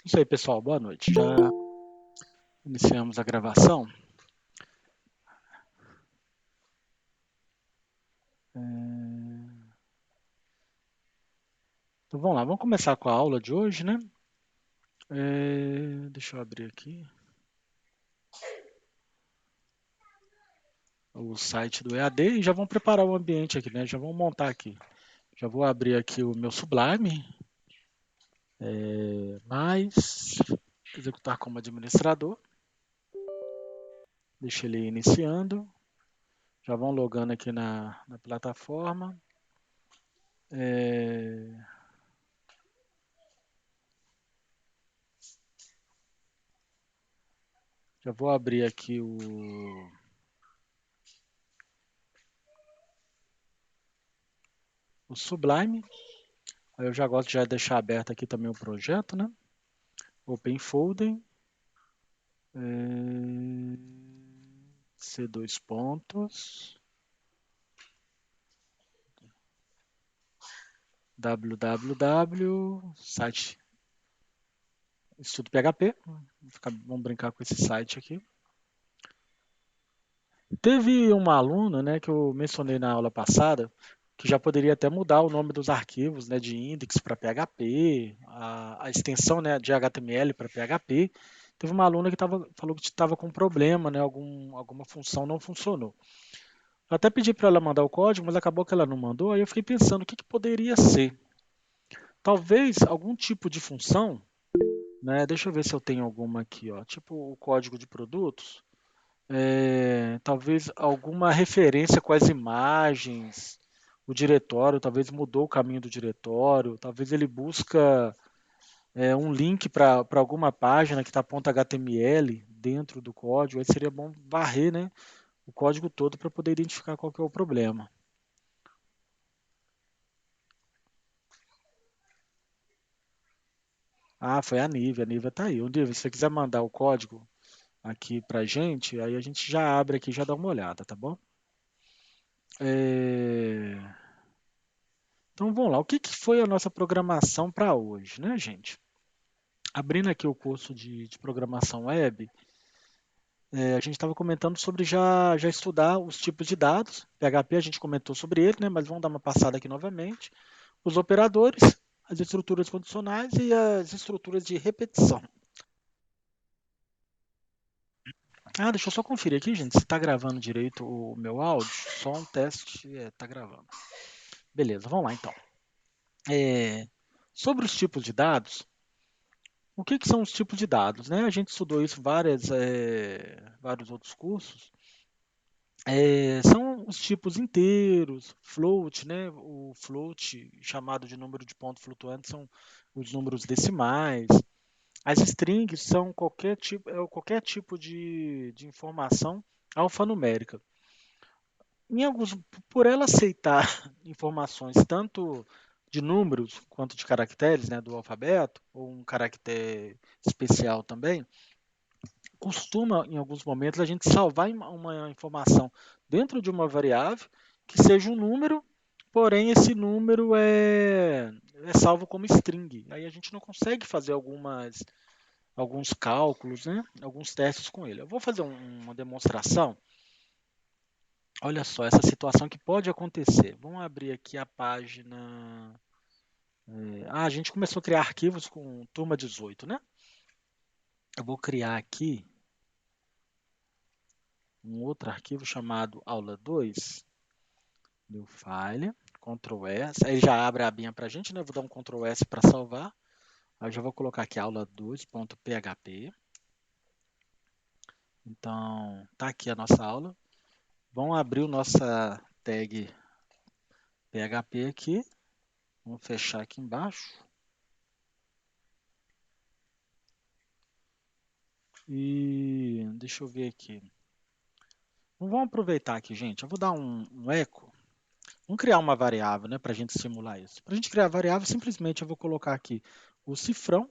Isso aí, pessoal. Boa noite. Já iniciamos a gravação. Então vamos lá, vamos começar com a aula de hoje, né? Deixa eu abrir aqui o site do EAD e já vamos preparar o ambiente aqui, né? Já vamos montar aqui. Já vou abrir aqui o meu Sublime, mais executar como administrador. Deixa ele iniciando. Já vão logando aqui na plataforma. Já vou abrir aqui o Sublime. Aí eu já gosto de deixar aberto aqui também o projeto, né? Open Folder. C2 pontos. www. Site Estudo PHP. Vamos brincar com esse site aqui. Teve uma aluna, né, que eu mencionei na aula passada, que já poderia até mudar o nome dos arquivos, né, de index para PHP, a extensão, né, de HTML para PHP. Teve uma aluna que falou que estava com problema, né, alguma função não funcionou. Eu até pedi para ela mandar o código, mas acabou que ela não mandou. Aí eu fiquei pensando o que poderia ser. Talvez algum tipo de função, né? Deixa eu ver se eu tenho alguma aqui, ó. Tipo o código de produtos. Talvez alguma referência com as imagens, o diretório, talvez mudou o caminho do diretório, talvez ele busca um link para alguma página que está .html dentro do código. Aí seria bom varrer, né, o código todo para poder identificar qual que é o problema. Ah, foi a Nívia. A Nívia tá aí. Nívia, se você quiser mandar o código aqui pra gente, aí a gente já abre aqui e já dá uma olhada, tá bom? É, Então vamos lá. O que foi a nossa programação para hoje, né, gente? Abrindo aqui o curso de programação web, a gente estava comentando sobre já estudar os tipos de dados. PHP a gente comentou sobre ele, né? Mas vamos dar uma passada aqui novamente. Os operadores, as estruturas condicionais e as estruturas de repetição. Ah, deixa eu só conferir aqui, gente, se está gravando direito o meu áudio. Só um teste, tá gravando. Beleza, vamos lá então. É, Sobre os tipos de dados, o que são os tipos de dados, né? A gente estudou isso em vários outros cursos. São os tipos inteiros, float, né? O float, chamado de número de ponto flutuante, são os números decimais. As strings são qualquer tipo de informação alfanumérica. Por ela aceitar informações tanto de números quanto de caracteres, né, do alfabeto, ou um caractere especial também, costuma, em alguns momentos, a gente salvar uma informação dentro de uma variável que seja um número, porém esse número é salvo como string. Aí a gente não consegue fazer alguns cálculos, né, alguns testes com ele. Eu vou fazer uma demonstração. Olha só, essa situação que pode acontecer. Vamos abrir aqui a página. A gente começou a criar arquivos com turma 18, né? Eu vou criar aqui um outro arquivo chamado aula 2, new file, Ctrl S. Aí já abre a abinha para a gente, né? Eu vou dar um Ctrl S para salvar. Aí eu já vou colocar aqui aula 2.php. Então, tá aqui a nossa aula. Vamos abrir o nossa tag PHP aqui. Vamos fechar aqui embaixo. E deixa eu ver aqui. Vamos aproveitar aqui, gente. Eu vou dar um eco. Vamos criar uma variável, né, para a gente simular isso. Para a gente criar a variável, simplesmente eu vou colocar aqui o cifrão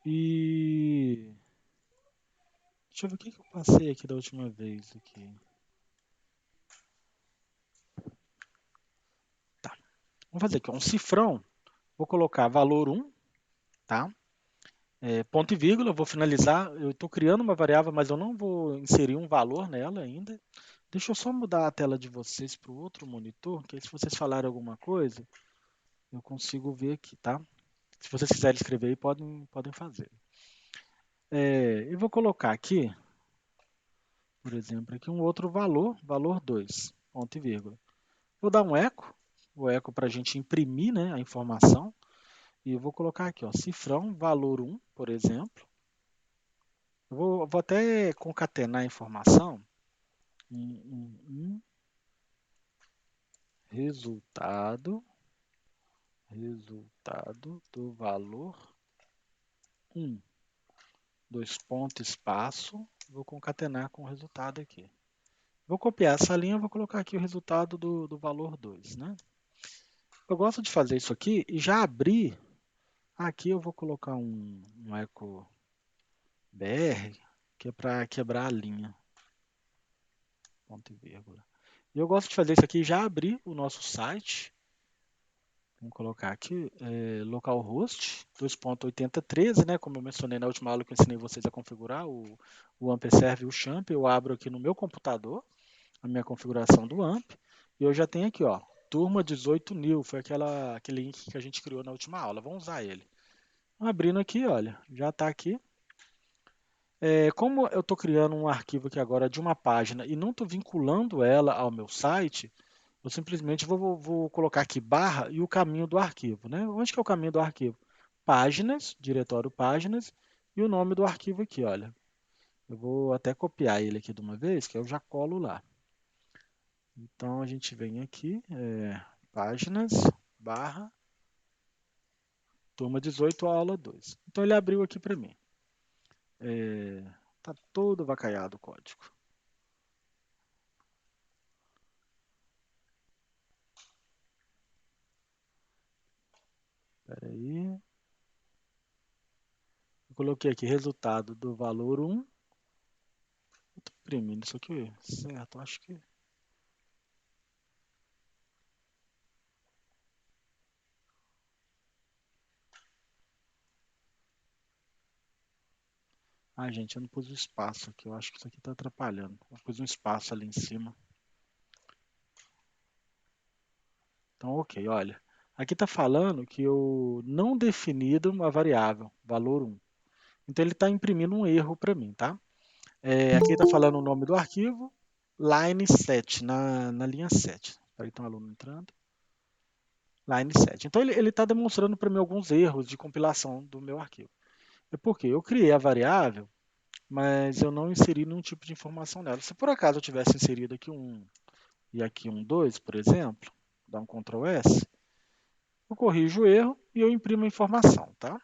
e... Deixa eu ver o que eu passei aqui da última vez. Aqui. Tá. Vamos fazer aqui um cifrão. Vou colocar valor 1, tá? ponto e vírgula, eu vou finalizar. Eu estou criando uma variável, mas eu não vou inserir um valor nela ainda. Deixa eu só mudar a tela de vocês para o outro monitor, que aí se vocês falarem alguma coisa, eu consigo ver aqui, tá? Se vocês quiserem escrever aí, podem fazer. Eu vou colocar aqui, por exemplo, aqui um outro valor, valor 2, ponto e vírgula. Vou dar um eco, o eco para a gente imprimir, né, a informação. E eu vou colocar aqui, ó, cifrão, valor 1, por exemplo. Eu vou até concatenar a informação. Um resultado do valor 1. Dois pontos, espaço. Vou concatenar com o resultado aqui. Vou copiar essa linha, vou colocar aqui o resultado do valor 2, né? Eu gosto de fazer isso aqui e já abrir. Aqui eu vou colocar um eco BR, que é para quebrar a linha. Ponto e vírgula. E eu gosto de fazer isso aqui e já abrir o nosso site. Vamos colocar aqui, localhost 2.8013, né? Como eu mencionei na última aula que eu ensinei vocês a configurar o AmpServe e o Champ. Eu abro aqui no meu computador a minha configuração do AMP. E eu já tenho aqui, ó, turma 18 new, foi aquele link que a gente criou na última aula. Vamos usar ele. Abrindo aqui, olha, já está aqui. Como eu estou criando um arquivo aqui agora de uma página e não estou vinculando ela ao meu site, eu simplesmente vou colocar aqui barra e o caminho do arquivo, né? Onde que é o caminho do arquivo? Páginas, diretório páginas, e o nome do arquivo aqui, olha. Eu vou até copiar ele aqui de uma vez, que eu já colo lá. Então a gente vem aqui, páginas, barra, turma 18, aula 2. Então ele abriu aqui para mim. Tá todo vacaiado o código. Espera aí. Eu coloquei aqui resultado do valor 1. Estou imprimindo isso aqui, certo? Acho que. Ah, gente, eu não pus o espaço aqui. Eu acho que isso aqui está atrapalhando. Eu pus um espaço ali em cima. Então, ok, olha. Aqui está falando que eu não definido uma variável, valor 1. Então, ele está imprimindo um erro para mim, tá? Aqui está falando o nome do arquivo, line 7, na linha 7. Espera aí, tem um aluno entrando. Line 7. Então, ele está demonstrando para mim alguns erros de compilação do meu arquivo. É porque eu criei a variável, mas eu não inseri nenhum tipo de informação nela. Se por acaso eu tivesse inserido aqui um e aqui um 2, por exemplo, dá um Ctrl S, eu corrijo o erro e eu imprimo a informação, tá?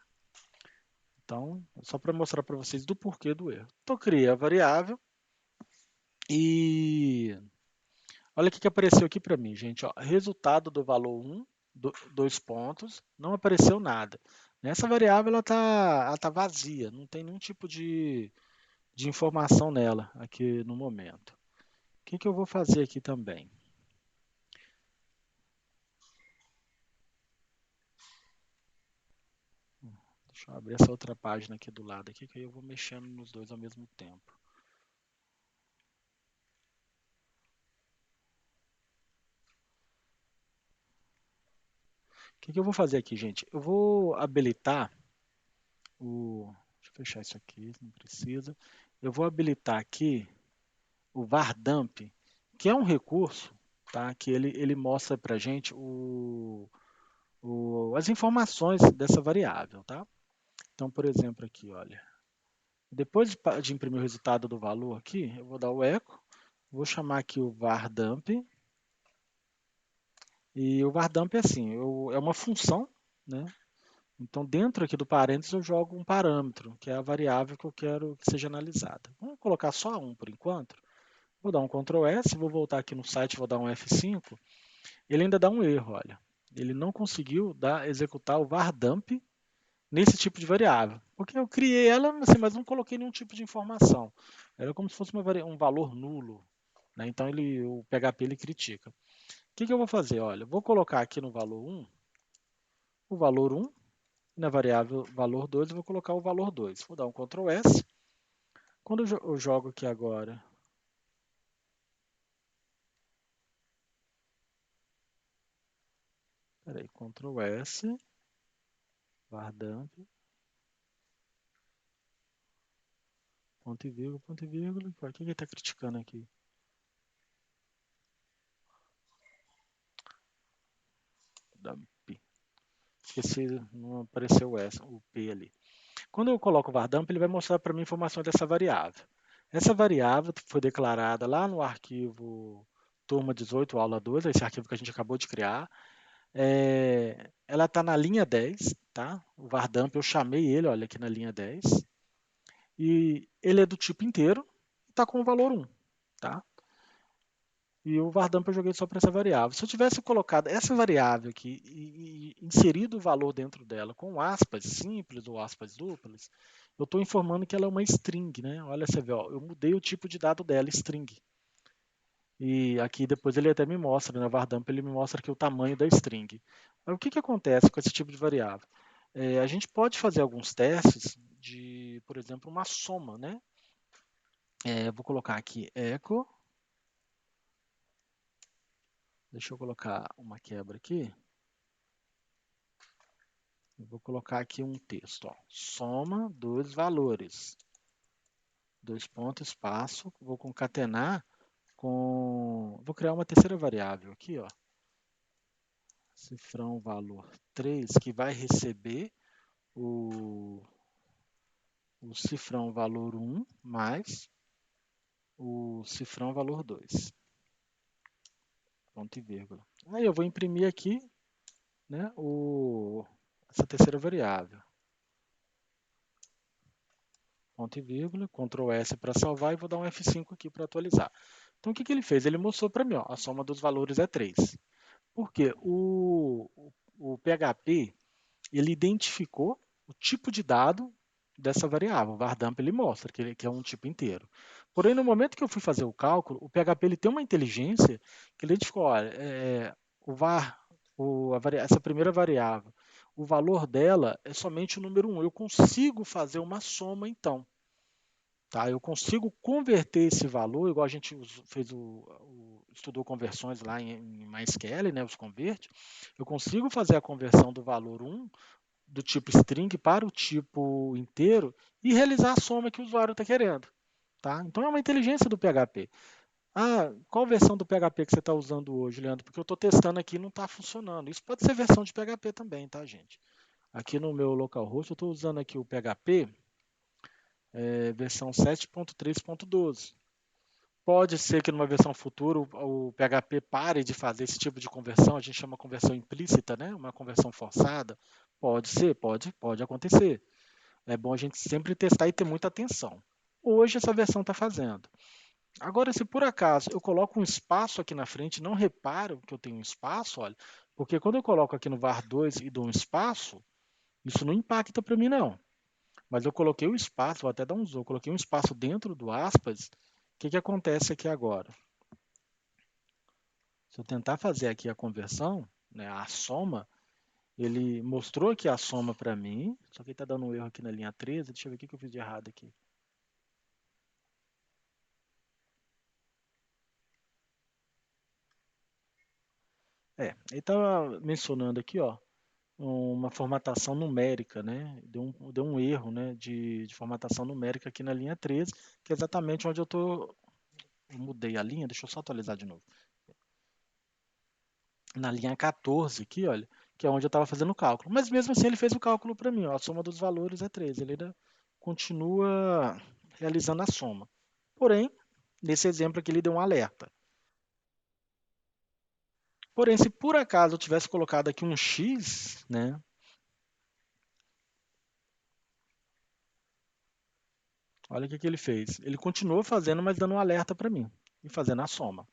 Então, é só para mostrar para vocês do porquê do erro. Então, eu criei a variável e olha o que apareceu aqui para mim, gente. Ó, resultado do valor 1, 2 pontos, não apareceu nada. Essa variável ela tá vazia, não tem nenhum tipo de informação nela aqui no momento. O que eu vou fazer aqui também? Deixa eu abrir essa outra página aqui do lado aqui, que aí eu vou mexendo nos dois ao mesmo tempo. O que eu vou fazer aqui, gente? Eu vou habilitar o... Deixa eu fechar isso aqui, não precisa. Eu vou habilitar aqui o vardamp, que é um recurso, tá? Que ele mostra para a gente as informações dessa variável, tá? Então, por exemplo, aqui, olha. Depois de imprimir o resultado do valor aqui, eu vou dar o eco, vou chamar aqui o vardamp, e o vardamp é assim, é uma função, né? Então, dentro aqui do parênteses, eu jogo um parâmetro, que é a variável que eu quero que seja analisada. Vamos colocar só um por enquanto. Vou dar um Ctrl S, vou voltar aqui no site, vou dar um F5. Ele ainda dá um erro, olha. Ele não conseguiu executar o vardamp nesse tipo de variável. Porque eu criei ela, assim, mas não coloquei nenhum tipo de informação. Era como se fosse um valor nulo. Né? Então, o PHP ele critica. O que eu vou fazer? Olha, vou colocar aqui no valor 1, o valor 1, Na variável valor 2 eu vou colocar o valor 2. Vou dar um Ctrl S. Quando eu jogo aqui agora, peraí, Ctrl S, vardamp, ponto e vírgula. Por que ele está criticando aqui? Dump. Esqueci, não apareceu o P ali. Quando eu coloco o vardamp, ele vai mostrar para mim informação dessa variável. Essa variável foi declarada lá no arquivo turma 18, aula 2, esse arquivo que a gente acabou de criar. Ela está na linha 10, tá? O vardamp, eu chamei ele, olha aqui na linha 10. E ele é do tipo inteiro e está com o valor 1, tá? E o vardamp eu joguei só para essa variável. Se eu tivesse colocado essa variável aqui e inserido o valor dentro dela com aspas simples ou aspas duplas, eu estou informando que ela é uma string, né? Olha, você vê, ó, eu mudei o tipo de dado dela, string. E aqui depois ele até me mostra, né? Vardamp ele me mostra aqui o tamanho da string. Mas o que, que acontece com esse tipo de variável? A gente pode fazer alguns testes de, por exemplo, uma soma, né? Vou colocar aqui echo. Deixa eu colocar uma quebra aqui. Eu vou colocar aqui um texto, ó. Soma dos valores. Dois pontos, espaço. Vou concatenar com... Vou criar uma terceira variável aqui, ó. Cifrão valor 3, que vai receber o, o cifrão valor 1 mais o cifrão valor 2. Ponto e vírgula. Aí eu vou imprimir aqui, né, essa terceira variável. Ponto e vírgula, Ctrl S para salvar e vou dar um F5 aqui para atualizar. Então o que, que ele fez? Ele mostrou para mim, ó, a soma dos valores é 3. Porque o PHP ele identificou o tipo de dado dessa variável. O vardamp ele mostra que é um tipo inteiro. Porém, no momento que eu fui fazer o cálculo, o PHP ele tem uma inteligência que ele identificou, olha, o var, essa primeira variável, o valor dela é somente o número 1. Eu consigo fazer uma soma então. Tá? Eu consigo converter esse valor, igual a gente fez estudou conversões lá em MySQL, né, os convert. Eu consigo fazer a conversão do valor 1 do tipo string para o tipo inteiro e realizar a soma que o usuário está querendo. Tá? Então é uma inteligência do PHP. Ah, qual versão do PHP que você está usando hoje, Leandro? Porque eu estou testando aqui e não está funcionando. Isso pode ser versão de PHP também, tá, gente? Aqui no meu localhost eu estou usando aqui o PHP versão 7.3.12. Pode ser que numa versão futura o PHP pare de fazer esse tipo de conversão, a gente chama conversão implícita, né? Uma conversão forçada. Pode ser, pode acontecer. É bom a gente sempre testar e ter muita atenção. Hoje essa versão está fazendo. Agora, se por acaso eu coloco um espaço aqui na frente, não reparo que eu tenho um espaço, olha, porque quando eu coloco aqui no var2 e dou um espaço, isso não impacta para mim não. Mas eu coloquei o espaço, vou até dar um zoom, eu coloquei um espaço dentro do aspas. O que, que acontece aqui agora? Se eu tentar fazer aqui a conversão, né, a soma, ele mostrou aqui a soma para mim, só que ele está dando um erro aqui na linha 13. Deixa eu ver o que eu fiz de errado aqui. Ele estava mencionando aqui, ó, uma formatação numérica, né? Deu um erro, né, de formatação numérica aqui na linha 13, que é exatamente onde eu estou. Eu mudei a linha, deixa eu só atualizar de novo. Na linha 14 aqui, olha, que é onde eu estava fazendo o cálculo. Mas mesmo assim ele fez o cálculo para mim, ó, a soma dos valores é 13. Ele ainda continua realizando a soma. Porém, nesse exemplo aqui ele deu um alerta. Porém, se por acaso eu tivesse colocado aqui um X, né? Olha o que, que ele fez. Ele continuou fazendo, mas dando um alerta para mim e fazendo a soma.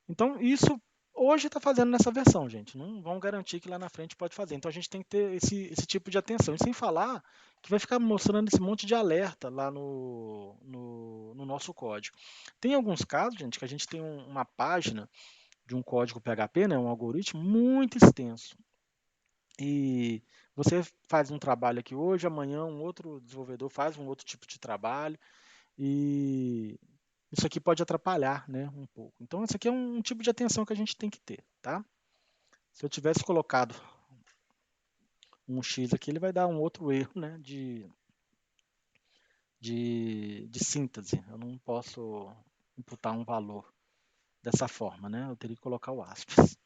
Então, isso hoje está fazendo nessa versão, gente. Não vão garantir que lá na frente pode fazer. Então, a gente tem que ter esse tipo de atenção. E sem falar que vai ficar mostrando esse monte de alerta lá no nosso código. Tem alguns casos, gente, que a gente tem uma página de um código PHP, né, um algoritmo muito extenso. E você faz um trabalho aqui hoje, amanhã um outro desenvolvedor faz um outro tipo de trabalho, e isso aqui pode atrapalhar, né, um pouco. Então, isso aqui é um tipo de atenção que a gente tem que ter, tá? Se eu tivesse colocado um X aqui, ele vai dar um outro erro, né, de síntese. Eu não posso imputar um valor dessa forma, né? Eu teria que colocar o aspas.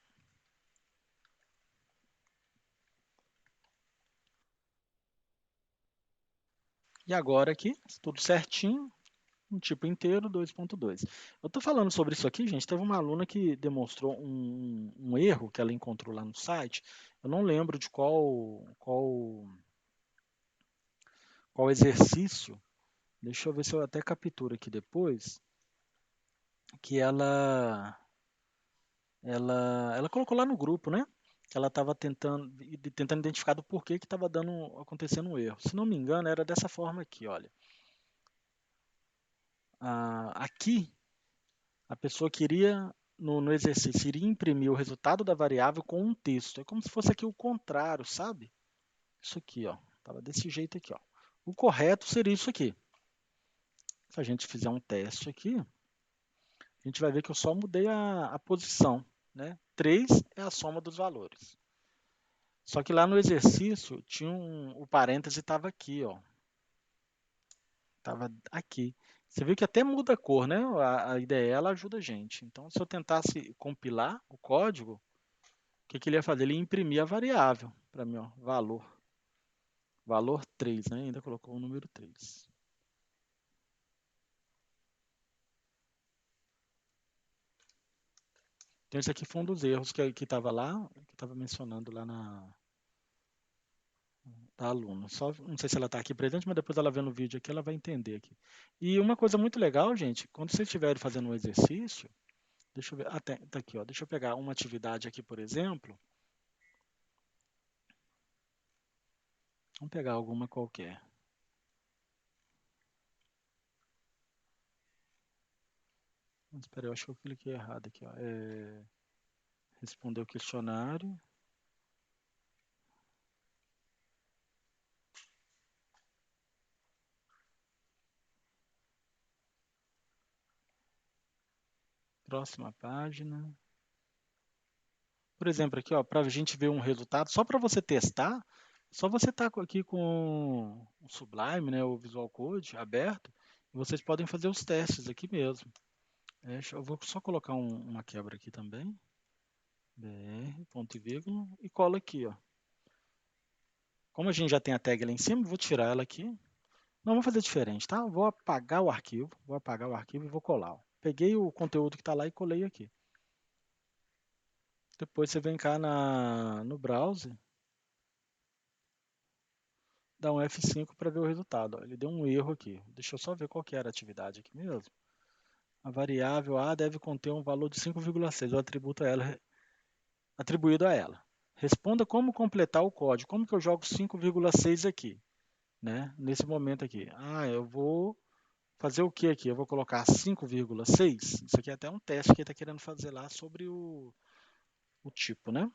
E agora aqui, tudo certinho, um tipo inteiro, 2.2. Eu estou falando sobre isso aqui, gente. Teve uma aluna que demonstrou um erro que ela encontrou lá no site. Eu não lembro de qual exercício. Deixa eu ver se eu até capturo aqui depois. Que ela colocou lá no grupo, né? Que ela estava tentando identificar do porquê que estava acontecendo um erro. Se não me engano, era dessa forma aqui, olha. Aqui, a pessoa queria, no exercício, iria imprimir o resultado da variável com um texto. É como se fosse aqui o contrário, sabe? Isso aqui, ó. Estava desse jeito aqui, ó. O correto seria isso aqui. Se a gente fizer um teste aqui, a gente vai ver que eu só mudei a posição, né? 3 é a soma dos valores. Só que lá no exercício tinha o parêntese estava aqui, ó. Estava aqui. Você viu que até muda a cor, né? A IDE ela ajuda a gente. Então, se eu tentasse compilar o código, o que, que ele ia fazer? Ele ia imprimir a variável para mim, ó, valor 3, né? Ainda colocou o número 3. Então, esse aqui foi um dos erros que estava lá, que estava mencionando lá da aluna. Só, não sei se ela está aqui presente, mas depois ela vendo o vídeo aqui, ela vai entender aqui. E uma coisa muito legal, gente, quando vocês estiverem fazendo um exercício, deixa eu ver. Ah, tá aqui, ó. Deixa eu pegar uma atividade aqui, por exemplo. Vamos pegar alguma qualquer. Espera aí, eu acho que eu cliquei errado aqui, ó. Responder o questionário. Próxima página. Por exemplo, aqui, ó, para a gente ver um resultado, só para você testar, só você tá aqui com o Sublime, né, o Visual Code aberto, e vocês podem fazer os testes aqui mesmo. Eu vou só colocar uma quebra aqui também. BR, ponto e vírgula, e colo aqui, ó. Como a gente já tem a tag lá em cima, vou tirar ela aqui. Não, vou fazer diferente, tá? Vou apagar o arquivo e vou colar. Ó. Peguei o conteúdo que está lá e colei aqui. Depois você vem cá no browser, dá um F5 para ver o resultado. Ó. Ele deu um erro aqui. Deixa eu só ver qual que era a atividade aqui mesmo. A variável A deve conter um valor de 5,6, o atributo a ela, atribuído a ela. Responda como completar o código. Como que eu jogo 5,6 aqui? Né? Nesse momento aqui. Eu vou fazer o que aqui? Eu vou colocar 5,6. Isso aqui é até um teste que ele está querendo fazer lá sobre o tipo, né?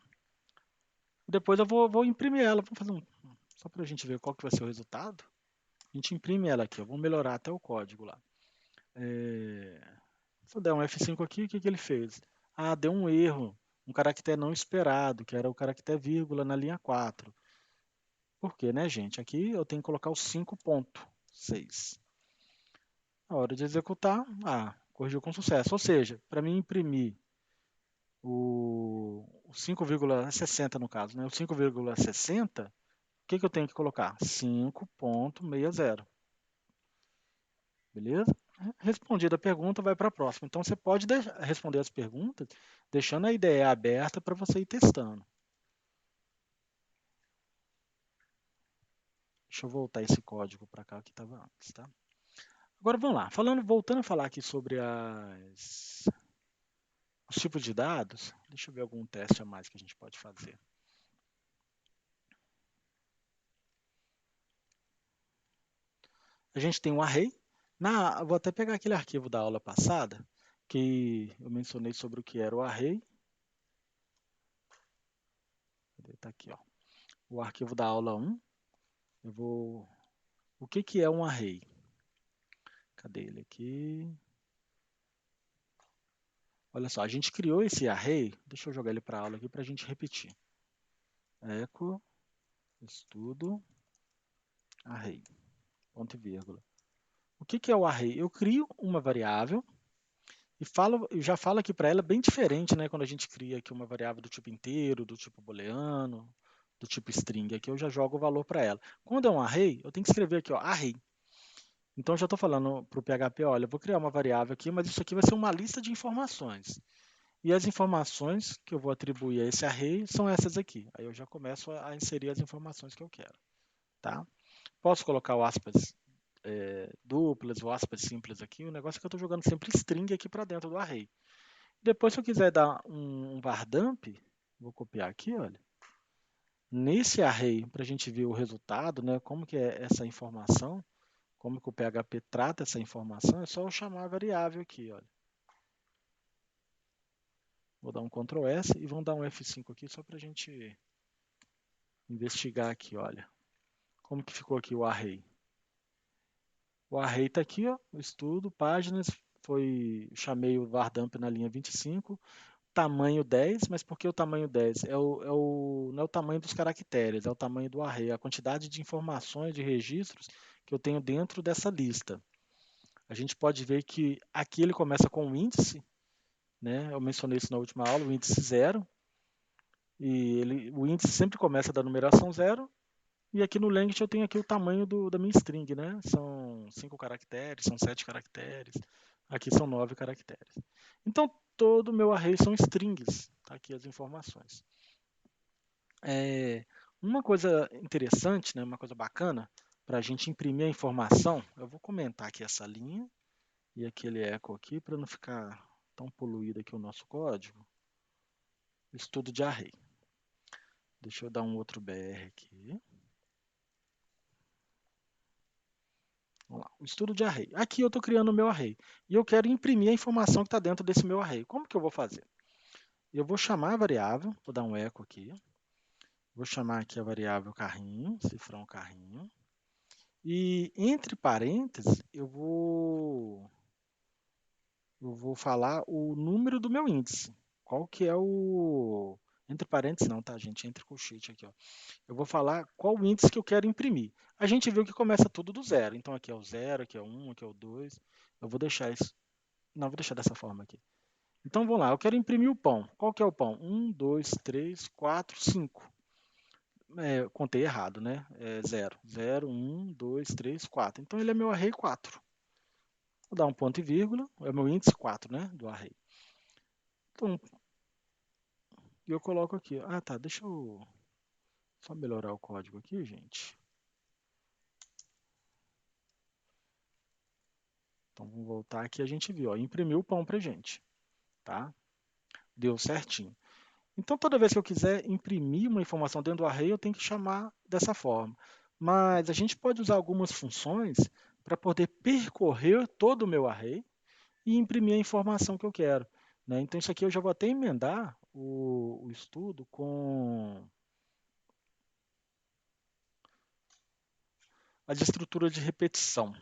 Depois eu vou imprimir ela, vou fazer só para a gente ver qual que vai ser o resultado. A gente imprime ela aqui, vamos melhorar até o código lá. Se eu der um F5 aqui, o que, que ele fez? Deu um erro, um caractere não esperado, que era o caractere vírgula na linha 4. Por quê, né, gente? Aqui eu tenho que colocar o 5,6. Na hora de executar, corrigiu com sucesso. Ou seja, para mim imprimir o 5,60 no caso, né? O 5,60, o que, que eu tenho que colocar? 5,60. Beleza? Respondida a pergunta, vai para a próxima. Então você pode responder as perguntas deixando a ideia aberta para você ir testando. Deixa eu voltar esse código para cá que estava antes, tá? Agora vamos lá. Voltando a falar aqui sobre os tipos de dados, deixa eu ver algum teste a mais que a gente pode fazer. A gente tem um array. Vou até pegar aquele arquivo da aula passada, que eu mencionei sobre o que era o array. Está aqui, ó. o arquivo da aula 1, eu vou... O que que é um array? Cadê ele aqui? Olha só, a gente criou esse array, deixa eu jogar ele para a aula aqui para a gente repetir. Echo, estudo, array, ponto e vírgula. O que que é o array? Eu crio uma variável e já falo aqui para ela bem diferente, né? Quando a gente cria aqui uma variável do tipo inteiro, do tipo booleano, do tipo string, aqui eu já jogo o valor para ela. Quando é um array, eu tenho que escrever aqui, ó, array. Então eu já estou falando para o PHP, olha, eu vou criar uma variável aqui, mas isso aqui vai ser uma lista de informações. E as informações que eu vou atribuir a esse array são essas aqui. Aí eu já começo a inserir as informações que eu quero. Tá? Posso colocar o aspas duplas ou aspas simples aqui. O negócio é que eu estou jogando sempre string aqui para dentro do array. Depois, se eu quiser dar um var dump, vou copiar aqui, olha. Nesse array, para a gente ver o resultado, né, como que é essa informação, como que o PHP trata essa informação, é só eu chamar a variável aqui, olha. Vou dar um Ctrl S e vamos dar um F5 aqui só para a gente investigar aqui, olha. Como que ficou aqui o array? O array está aqui, ó, o estudo, páginas, chamei o var dump na linha 25, tamanho 10, mas por que o tamanho 10? Não é o tamanho dos caracteres, é o tamanho do array, a quantidade de informações, de registros que eu tenho dentro dessa lista. A gente pode ver que aqui ele começa com o índice, né? Eu mencionei isso na última aula, o índice 0, e o índice sempre começa da numeração 0, e aqui no Language eu tenho aqui o tamanho da minha string, né? São 5 caracteres, são 7 caracteres, aqui são 9 caracteres. Então, todo o meu array são strings, tá aqui as informações. Uma coisa interessante, né, uma coisa bacana, para a gente imprimir a informação, eu vou comentar aqui essa linha e aquele echo aqui, para não ficar tão poluído aqui o nosso código. Estudo de array. Deixa eu dar um outro BR aqui. Vamos lá, o estudo de array. Aqui eu estou criando o meu array e eu quero imprimir a informação que está dentro desse meu array. Como que eu vou fazer? Eu vou chamar a variável, vou dar um echo aqui. Vou chamar aqui a variável carrinho, cifrão carrinho. E entre parênteses, eu vou falar o número do meu índice. Qual que é o... Entre parênteses não, tá, gente? Entre colchete aqui, ó. Eu vou falar qual o índice que eu quero imprimir. A gente viu que começa tudo do zero. Então aqui é o 0, aqui é o 1, aqui é o 2. Eu vou deixar isso... Não, vou deixar dessa forma aqui. Então vamos lá, eu quero imprimir o pão. Qual que é o pão? 1, 2, 3, 4, 5. Contei errado, né? 0. 0, 1, 2, 3, 4. Então ele é meu array 4. Vou dar um ponto e vírgula, é o meu índice 4, né, do array. Então, eu coloco aqui. Ah, tá, deixa eu só melhorar o código aqui, gente. Então, vamos voltar aqui, a gente viu, ó, imprimiu o pão pra gente, tá? Deu certinho. Então, toda vez que eu quiser imprimir uma informação dentro do array, eu tenho que chamar dessa forma. Mas a gente pode usar algumas funções para poder percorrer todo o meu array e imprimir a informação que eu quero, né? Então, isso aqui eu já vou até emendar o estudo com as estruturas de repetição.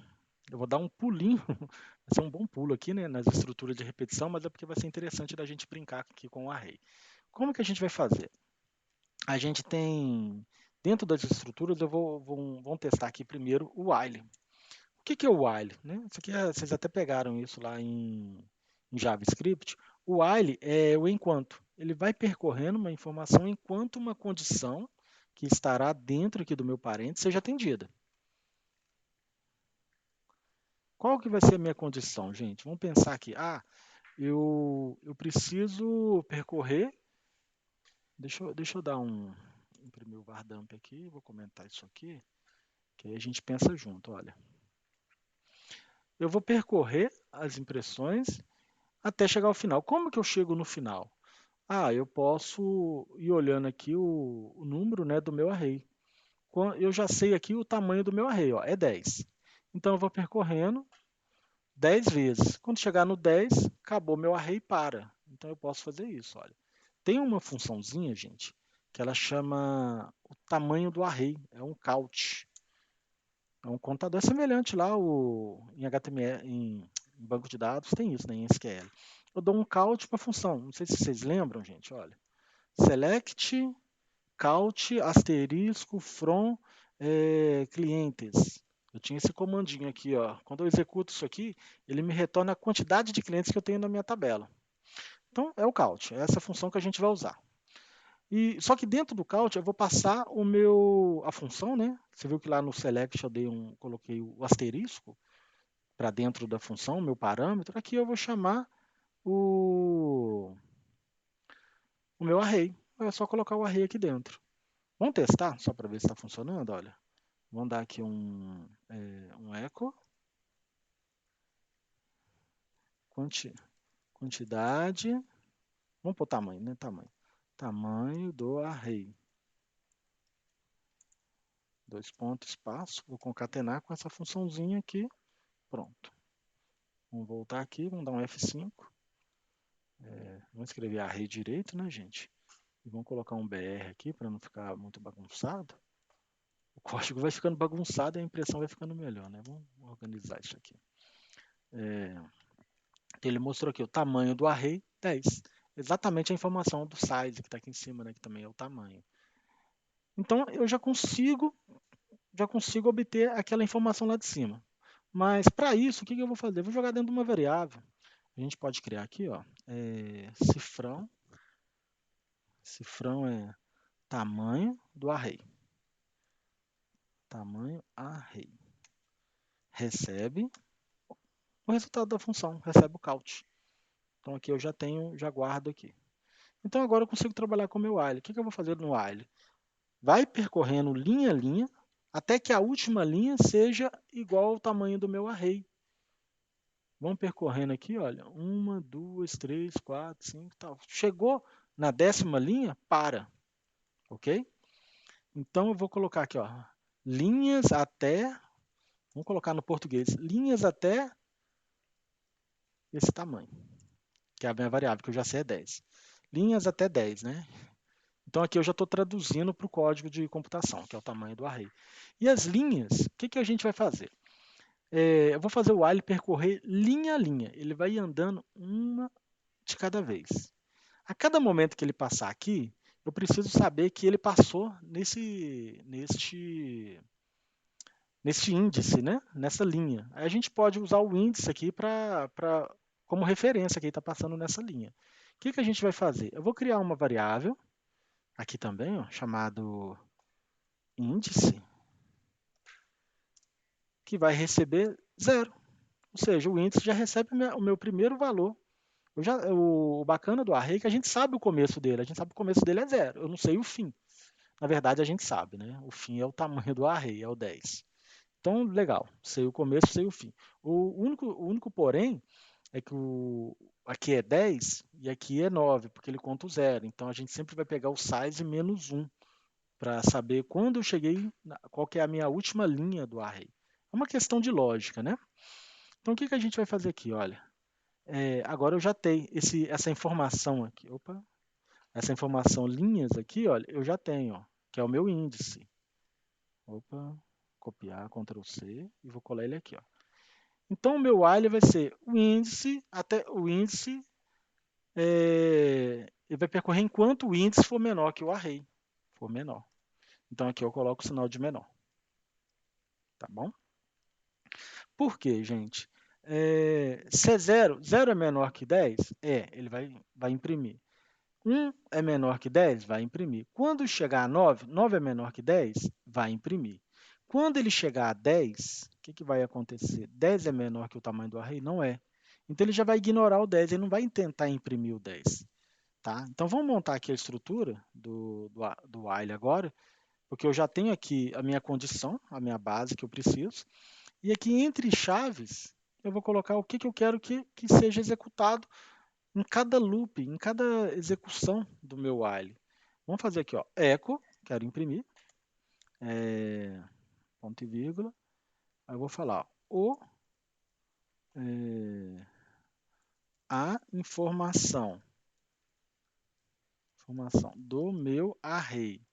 Eu vou dar um pulinho, vai ser um bom pulo aqui, né, nas estruturas de repetição, mas é porque vai ser interessante da gente brincar aqui com o array. Como que a gente vai fazer? A gente tem, dentro das estruturas, vamos testar aqui primeiro o while. O que é o while? Né? Isso aqui vocês até pegaram isso lá em JavaScript. O while é o enquanto. Ele vai percorrendo uma informação enquanto uma condição que estará dentro aqui do meu parênteses seja atendida. Qual que vai ser a minha condição, gente? Vamos pensar aqui. Eu preciso percorrer. Deixa eu dar imprimir o var dump aqui. Vou comentar isso aqui, que aí a gente pensa junto. Olha, eu vou percorrer as impressões até chegar ao final. Como que eu chego no final? Eu posso ir olhando aqui o número, né, do meu array. Eu já sei aqui o tamanho do meu array, ó, é 10. Então eu vou percorrendo 10 vezes. Quando chegar no 10, acabou meu array e para. Então eu posso fazer isso. Olha. Tem uma funçãozinha, gente, que ela chama o tamanho do array, é um count. É um contador semelhante lá em HTML, em banco de dados, tem isso, né, em SQL. Eu dou um count para a função, não sei se vocês lembram, gente, olha. Select, count, asterisco, from, clientes. Eu tinha esse comandinho aqui, ó. Quando eu executo isso aqui, ele me retorna a quantidade de clientes que eu tenho na minha tabela. Então, é o count, é essa função que a gente vai usar. E só que dentro do count eu vou passar a função, né? Você viu que lá no select coloquei o asterisco para dentro da função, meu parâmetro. Aqui eu vou chamar o, o meu array. É só colocar o array aqui dentro. Vamos testar só para ver se está funcionando, olha. Vamos dar aqui um echo, quantidade, vamos pôr tamanho, né? Tamanho do array. Dois pontos, espaço, vou concatenar com essa funçãozinha aqui, pronto. Vamos voltar aqui, vamos dar um F5. Vamos escrever array direito, né, gente? E vamos colocar um BR aqui para não ficar muito bagunçado. O código vai ficando bagunçado e a impressão vai ficando melhor, né? Vamos organizar isso aqui. Ele mostrou aqui o tamanho do array, 10. Exatamente a informação do size que está aqui em cima, né, que também é o tamanho. Então eu já consigo obter aquela informação lá de cima. Mas para isso, o que eu vou fazer? Eu vou jogar dentro de uma variável. A gente pode criar aqui, ó, cifrão. Cifrão é tamanho do array. Tamanho array. Recebe o resultado da função, recebe o count. Então aqui eu já guardo aqui. Então agora eu consigo trabalhar com o meu while. O que eu vou fazer no while? Vai percorrendo linha a linha, até que a última linha seja igual ao tamanho do meu array. Vamos percorrendo aqui, olha, 1, 2, 3, 4, 5, tal. Chegou na 10ª linha, para, ok? Então eu vou colocar aqui, ó, linhas até, vamos colocar no português, linhas até esse tamanho, que é a minha variável, que eu já sei é 10. Linhas até 10, né? Então aqui eu já estou traduzindo para o código de computação, que é o tamanho do array. E as linhas, o que a gente vai fazer? Eu vou fazer o while percorrer linha a linha. Ele vai andando uma de cada vez. A cada momento que ele passar aqui, eu preciso saber que ele passou nesse índice, né? Nessa linha. Aí a gente pode usar o índice aqui como referência que ele está passando nessa linha. O que a gente vai fazer? Eu vou criar uma variável, aqui também, ó, chamado índice, que vai receber 0. Ou seja, o índice já recebe o meu primeiro valor. O bacana do array é que a gente sabe o começo dele. A gente sabe que o começo dele é 0. Eu não sei o fim. Na verdade, a gente sabe, né? O fim é o tamanho do array, é o 10. Então, legal. Sei o começo, sei o fim. O único porém é que aqui é 10 e aqui é 9, porque ele conta o 0. Então, a gente sempre vai pegar o size menos 1 para saber quando eu cheguei, qual que é a minha última linha do array. É uma questão de lógica, né? Então, o que a gente vai fazer aqui? Olha, agora eu já tenho essa informação aqui. Opa, essa informação linhas aqui, olha, eu já tenho, ó, que é o meu índice. Opa, copiar, Ctrl C e vou colar ele aqui, ó. Então, o meu while vai ser o índice até o índice, ele vai percorrer enquanto o índice for menor que o array, for menor. Então, aqui eu coloco o sinal de menor. Tá bom? Por quê, gente? Se é 0, 0 é menor que 10? Ele vai imprimir. 1 é menor que 10? Vai imprimir. Quando chegar a 9, 9 é menor que 10? Vai imprimir. Quando ele chegar a 10, o que vai acontecer? 10 é menor que o tamanho do array? Não é. Então ele já vai ignorar o 10, ele não vai tentar imprimir o 10. Tá? Então vamos montar aqui a estrutura do while agora, porque eu já tenho aqui a minha condição, a minha base que eu preciso. E aqui entre chaves, eu vou colocar o que eu quero que seja executado em cada loop, em cada execução do meu while. Vamos fazer aqui, ó, echo, quero imprimir, ponto e vírgula. Aí eu vou falar, a informação informação do meu array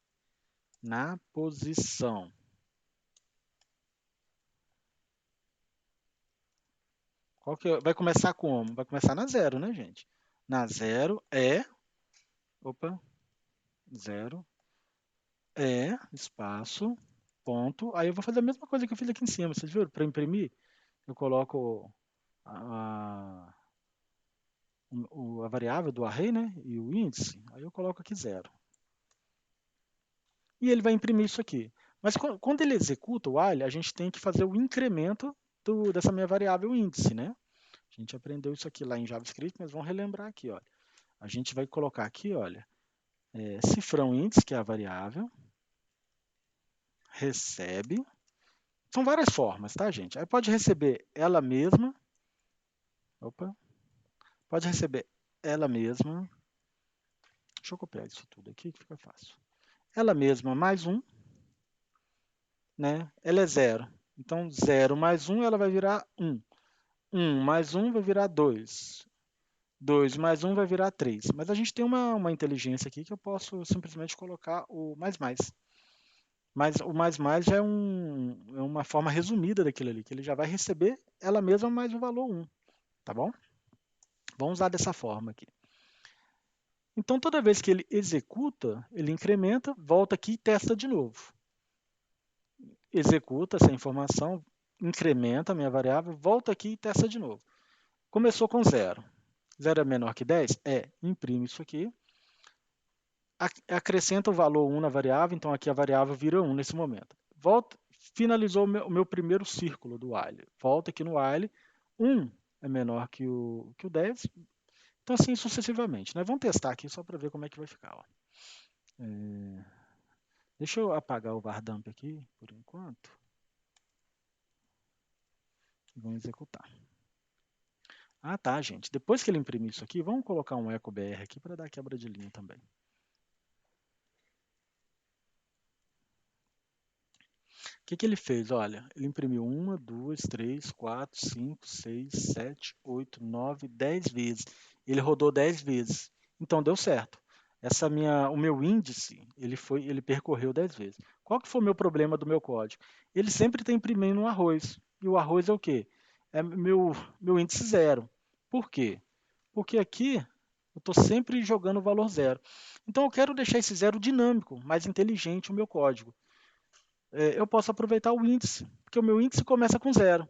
na posição. Vai começar como? Vai começar na 0, né, gente? Na 0 é, opa, 0 é, espaço, ponto. Aí eu vou fazer a mesma coisa que eu fiz aqui em cima, vocês viram? Para imprimir, eu coloco a, a variável do array, né? E o índice. Aí eu coloco aqui 0. E ele vai imprimir isso aqui. Mas quando ele executa o while, a gente tem que fazer o incremento dessa minha variável índice, né? A gente aprendeu isso aqui lá em JavaScript, mas vamos relembrar aqui, olha. A gente vai colocar aqui, olha, cifrão índice, que é a variável, recebe. São várias formas, tá, gente? Aí pode receber ela mesma, opa, pode receber ela mesma. Deixa eu copiar isso tudo aqui que fica fácil. Ela mesma mais 1, né? Ela é 0. Então, 0 mais 1, ela vai virar 1. 1 mais 1 vai virar 2. 2 mais 1 vai virar 3. Mas a gente tem uma inteligência aqui que eu posso simplesmente colocar o mais mais. Mas o mais mais já é uma forma resumida daquilo ali, que ele já vai receber ela mesma mais o valor 1. Tá bom? Vamos usar dessa forma aqui. Então, toda vez que ele executa, ele incrementa, volta aqui e testa de novo. Executa essa informação, incrementa a minha variável, volta aqui e testa de novo. Começou com 0. 0 é menor que 10? É. Imprime isso aqui. Acrescenta o valor 1 na variável, então aqui a variável vira 1 nesse momento. Volta, finalizou o meu primeiro círculo do while. Volta aqui no while. 1 é menor que o 10. Então, assim sucessivamente. Né? Vamos testar aqui só para ver como é que vai ficar. Ó. Deixa eu apagar o var dump aqui, por enquanto. Vamos executar. Ah, tá, gente. Depois que ele imprimir isso aqui, vamos colocar um echo br aqui para dar quebra de linha também. O que ele fez? Olha, ele imprimiu 1, 2, 3, 4, 5, 6, 7, 8, 9, 10 vezes. Ele rodou 10 vezes. Então deu certo. O meu índice, ele percorreu 10 vezes. Qual que foi o meu problema do meu código? Ele sempre está imprimindo um arroz. E o arroz é o quê? É meu índice 0. Por quê? Porque aqui eu estou sempre jogando o valor 0. Então eu quero deixar esse 0 dinâmico, mais inteligente o meu código. Eu posso aproveitar o índice, porque o meu índice começa com 0.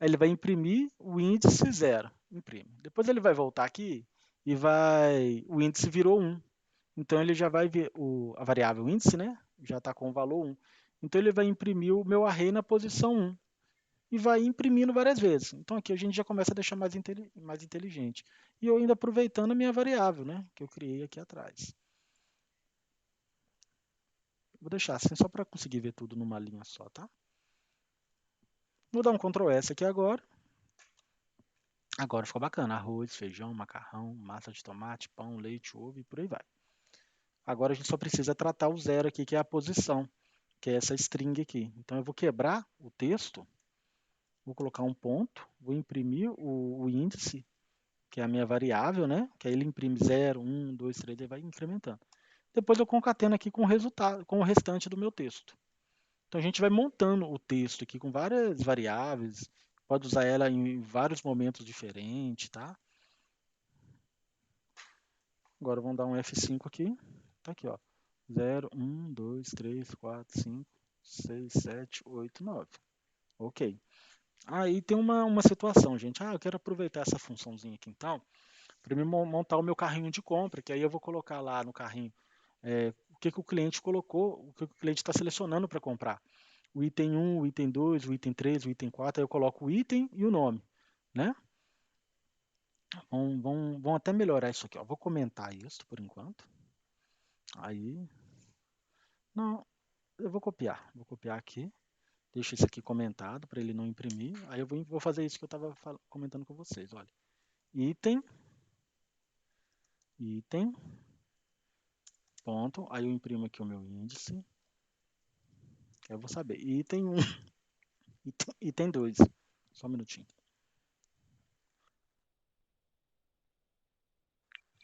Aí ele vai imprimir o índice 0. Imprime. Depois ele vai voltar aqui e o índice virou 1. Então ele já vai ver a variável índice, né? Já está com o valor 1. Então ele vai imprimir o meu array na posição 1 e vai imprimindo várias vezes. Então aqui a gente já começa a deixar mais inteligente. E eu ainda aproveitando a minha variável, né? Que eu criei aqui atrás. Vou deixar assim só para conseguir ver tudo numa linha só, tá? Vou dar um Ctrl S aqui agora. Agora ficou bacana. Arroz, feijão, macarrão, massa de tomate, pão, leite, ovo e por aí vai. Agora a gente só precisa tratar o 0 aqui, que é a posição, que é essa string aqui. Então eu vou quebrar o texto, vou colocar um ponto, vou imprimir o índice, que é a minha variável, né? Que aí ele imprime 0, 1, 2, 3, e vai incrementando. Depois eu concateno aqui com o resultado, com o restante do meu texto. Então a gente vai montando o texto aqui com várias variáveis, pode usar ela em vários momentos diferentes, tá? Agora vamos dar um F5 aqui. Tá aqui, ó. 0, 1, 2, 3, 4, 5, 6, 7, 8, 9. Ok. Aí tem uma situação, gente. Eu quero aproveitar essa funçãozinha aqui então, para me montar o meu carrinho de compra, que aí eu vou colocar lá no carrinho o que o cliente colocou, o que o cliente está selecionando para comprar. O item 1, o item 2, o item 3, o item 4, aí eu coloco o item e o nome, né? Vamos até melhorar isso aqui, ó. Vou comentar isso por enquanto. Aí, não, eu vou copiar aqui, deixo isso aqui comentado para ele não imprimir. Aí eu vou fazer isso que eu estava comentando com vocês, olha. Item, item, ponto, aí eu imprimo aqui o meu índice, aí eu vou saber, item 1, item 2, só um minutinho.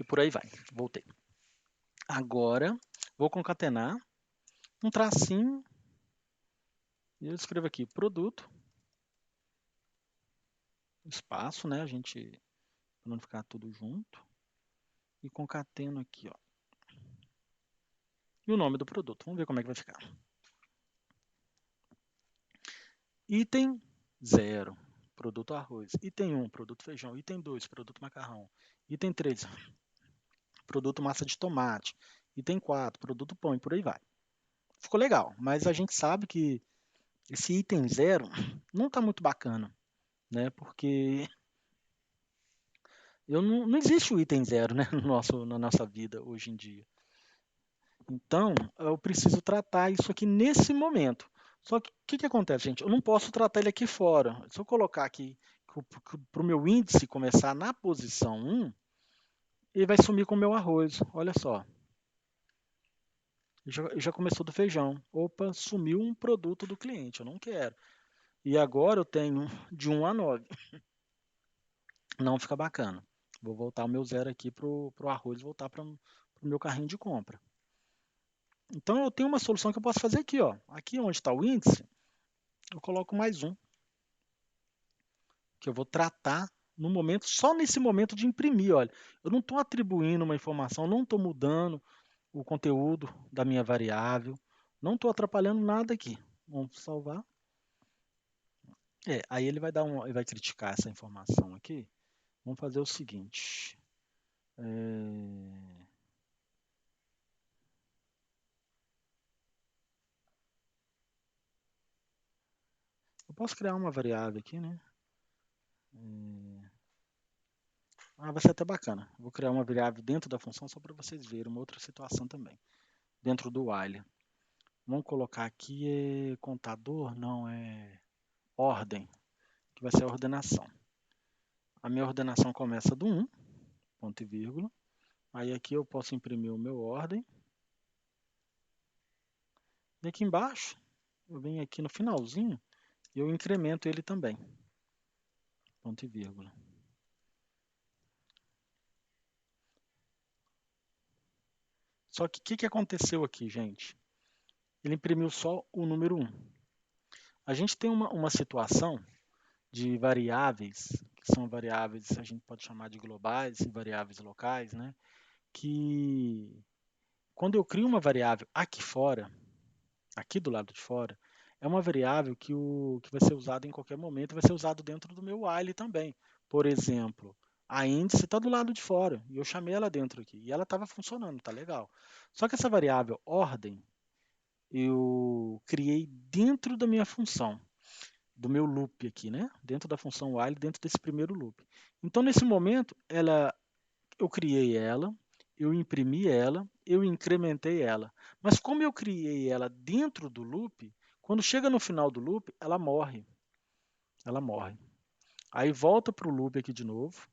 E por aí vai, voltei. Agora, vou concatenar um tracinho e eu escrevo aqui produto, espaço, né? A gente, para não ficar tudo junto, e concateno aqui, ó. E o nome do produto. Vamos ver como é que vai ficar. Item 0, produto arroz. Item 1, produto feijão. Item 2, produto macarrão. Item 3, produto massa de tomate. Item 4, produto pão e por aí vai. Ficou legal, mas a gente sabe que esse item 0 não está muito bacana, né? Porque não existe o item 0, né, na nossa vida hoje em dia. Então, eu preciso tratar isso aqui nesse momento. Só que o que acontece, gente? Eu não posso tratar ele aqui fora. Se eu colocar aqui para o meu índice começar na posição 1, ele vai sumir com o meu arroz. Olha só. Já começou do feijão. Opa, sumiu um produto do cliente. Eu não quero. E agora eu tenho de 1 a 9. Não fica bacana. Vou voltar o meu 0 aqui para o arroz, voltar para o meu carrinho de compra. Então eu tenho uma solução que eu posso fazer aqui, ó. Aqui onde está o índice, eu coloco mais um, que eu vou tratar no momento, só nesse momento de imprimir, olha. Eu não estou atribuindo uma informação, não estou mudando o conteúdo da minha variável, não estou atrapalhando nada aqui. Vamos salvar. Aí ele vai ele vai criticar essa informação aqui. Vamos fazer o seguinte. Eu posso criar uma variável aqui, né? Vai ser até bacana. Vou criar uma variável dentro da função só para vocês verem uma outra situação também. Dentro do while. Vamos colocar aqui contador, não é ordem, que vai ser a ordenação. A minha ordenação começa do 1, ponto e vírgula. Aí aqui eu posso imprimir o meu ordem. E aqui embaixo, eu venho aqui no finalzinho e eu incremento ele também. Ponto e vírgula. Só que o que aconteceu aqui, gente? Ele imprimiu só o número 1. A gente tem uma situação de variáveis, que são variáveis, a gente pode chamar de globais e variáveis locais, né? Que quando eu crio uma variável aqui fora, aqui do lado de fora, é uma variável que vai ser usada em qualquer momento, vai ser usado dentro do meu while também. Por exemplo, a índice está do lado de fora e eu chamei ela dentro aqui e ela estava funcionando, tá legal. Só que essa variável ordem eu criei dentro da minha função, do meu loop aqui, né? Dentro da função while, dentro desse primeiro loop. Então, nesse momento, eu criei ela, eu imprimi ela, eu incrementei ela. Mas como eu criei ela dentro do loop, quando chega no final do loop, ela morre. Ela morre. Aí volta para o loop aqui de novo,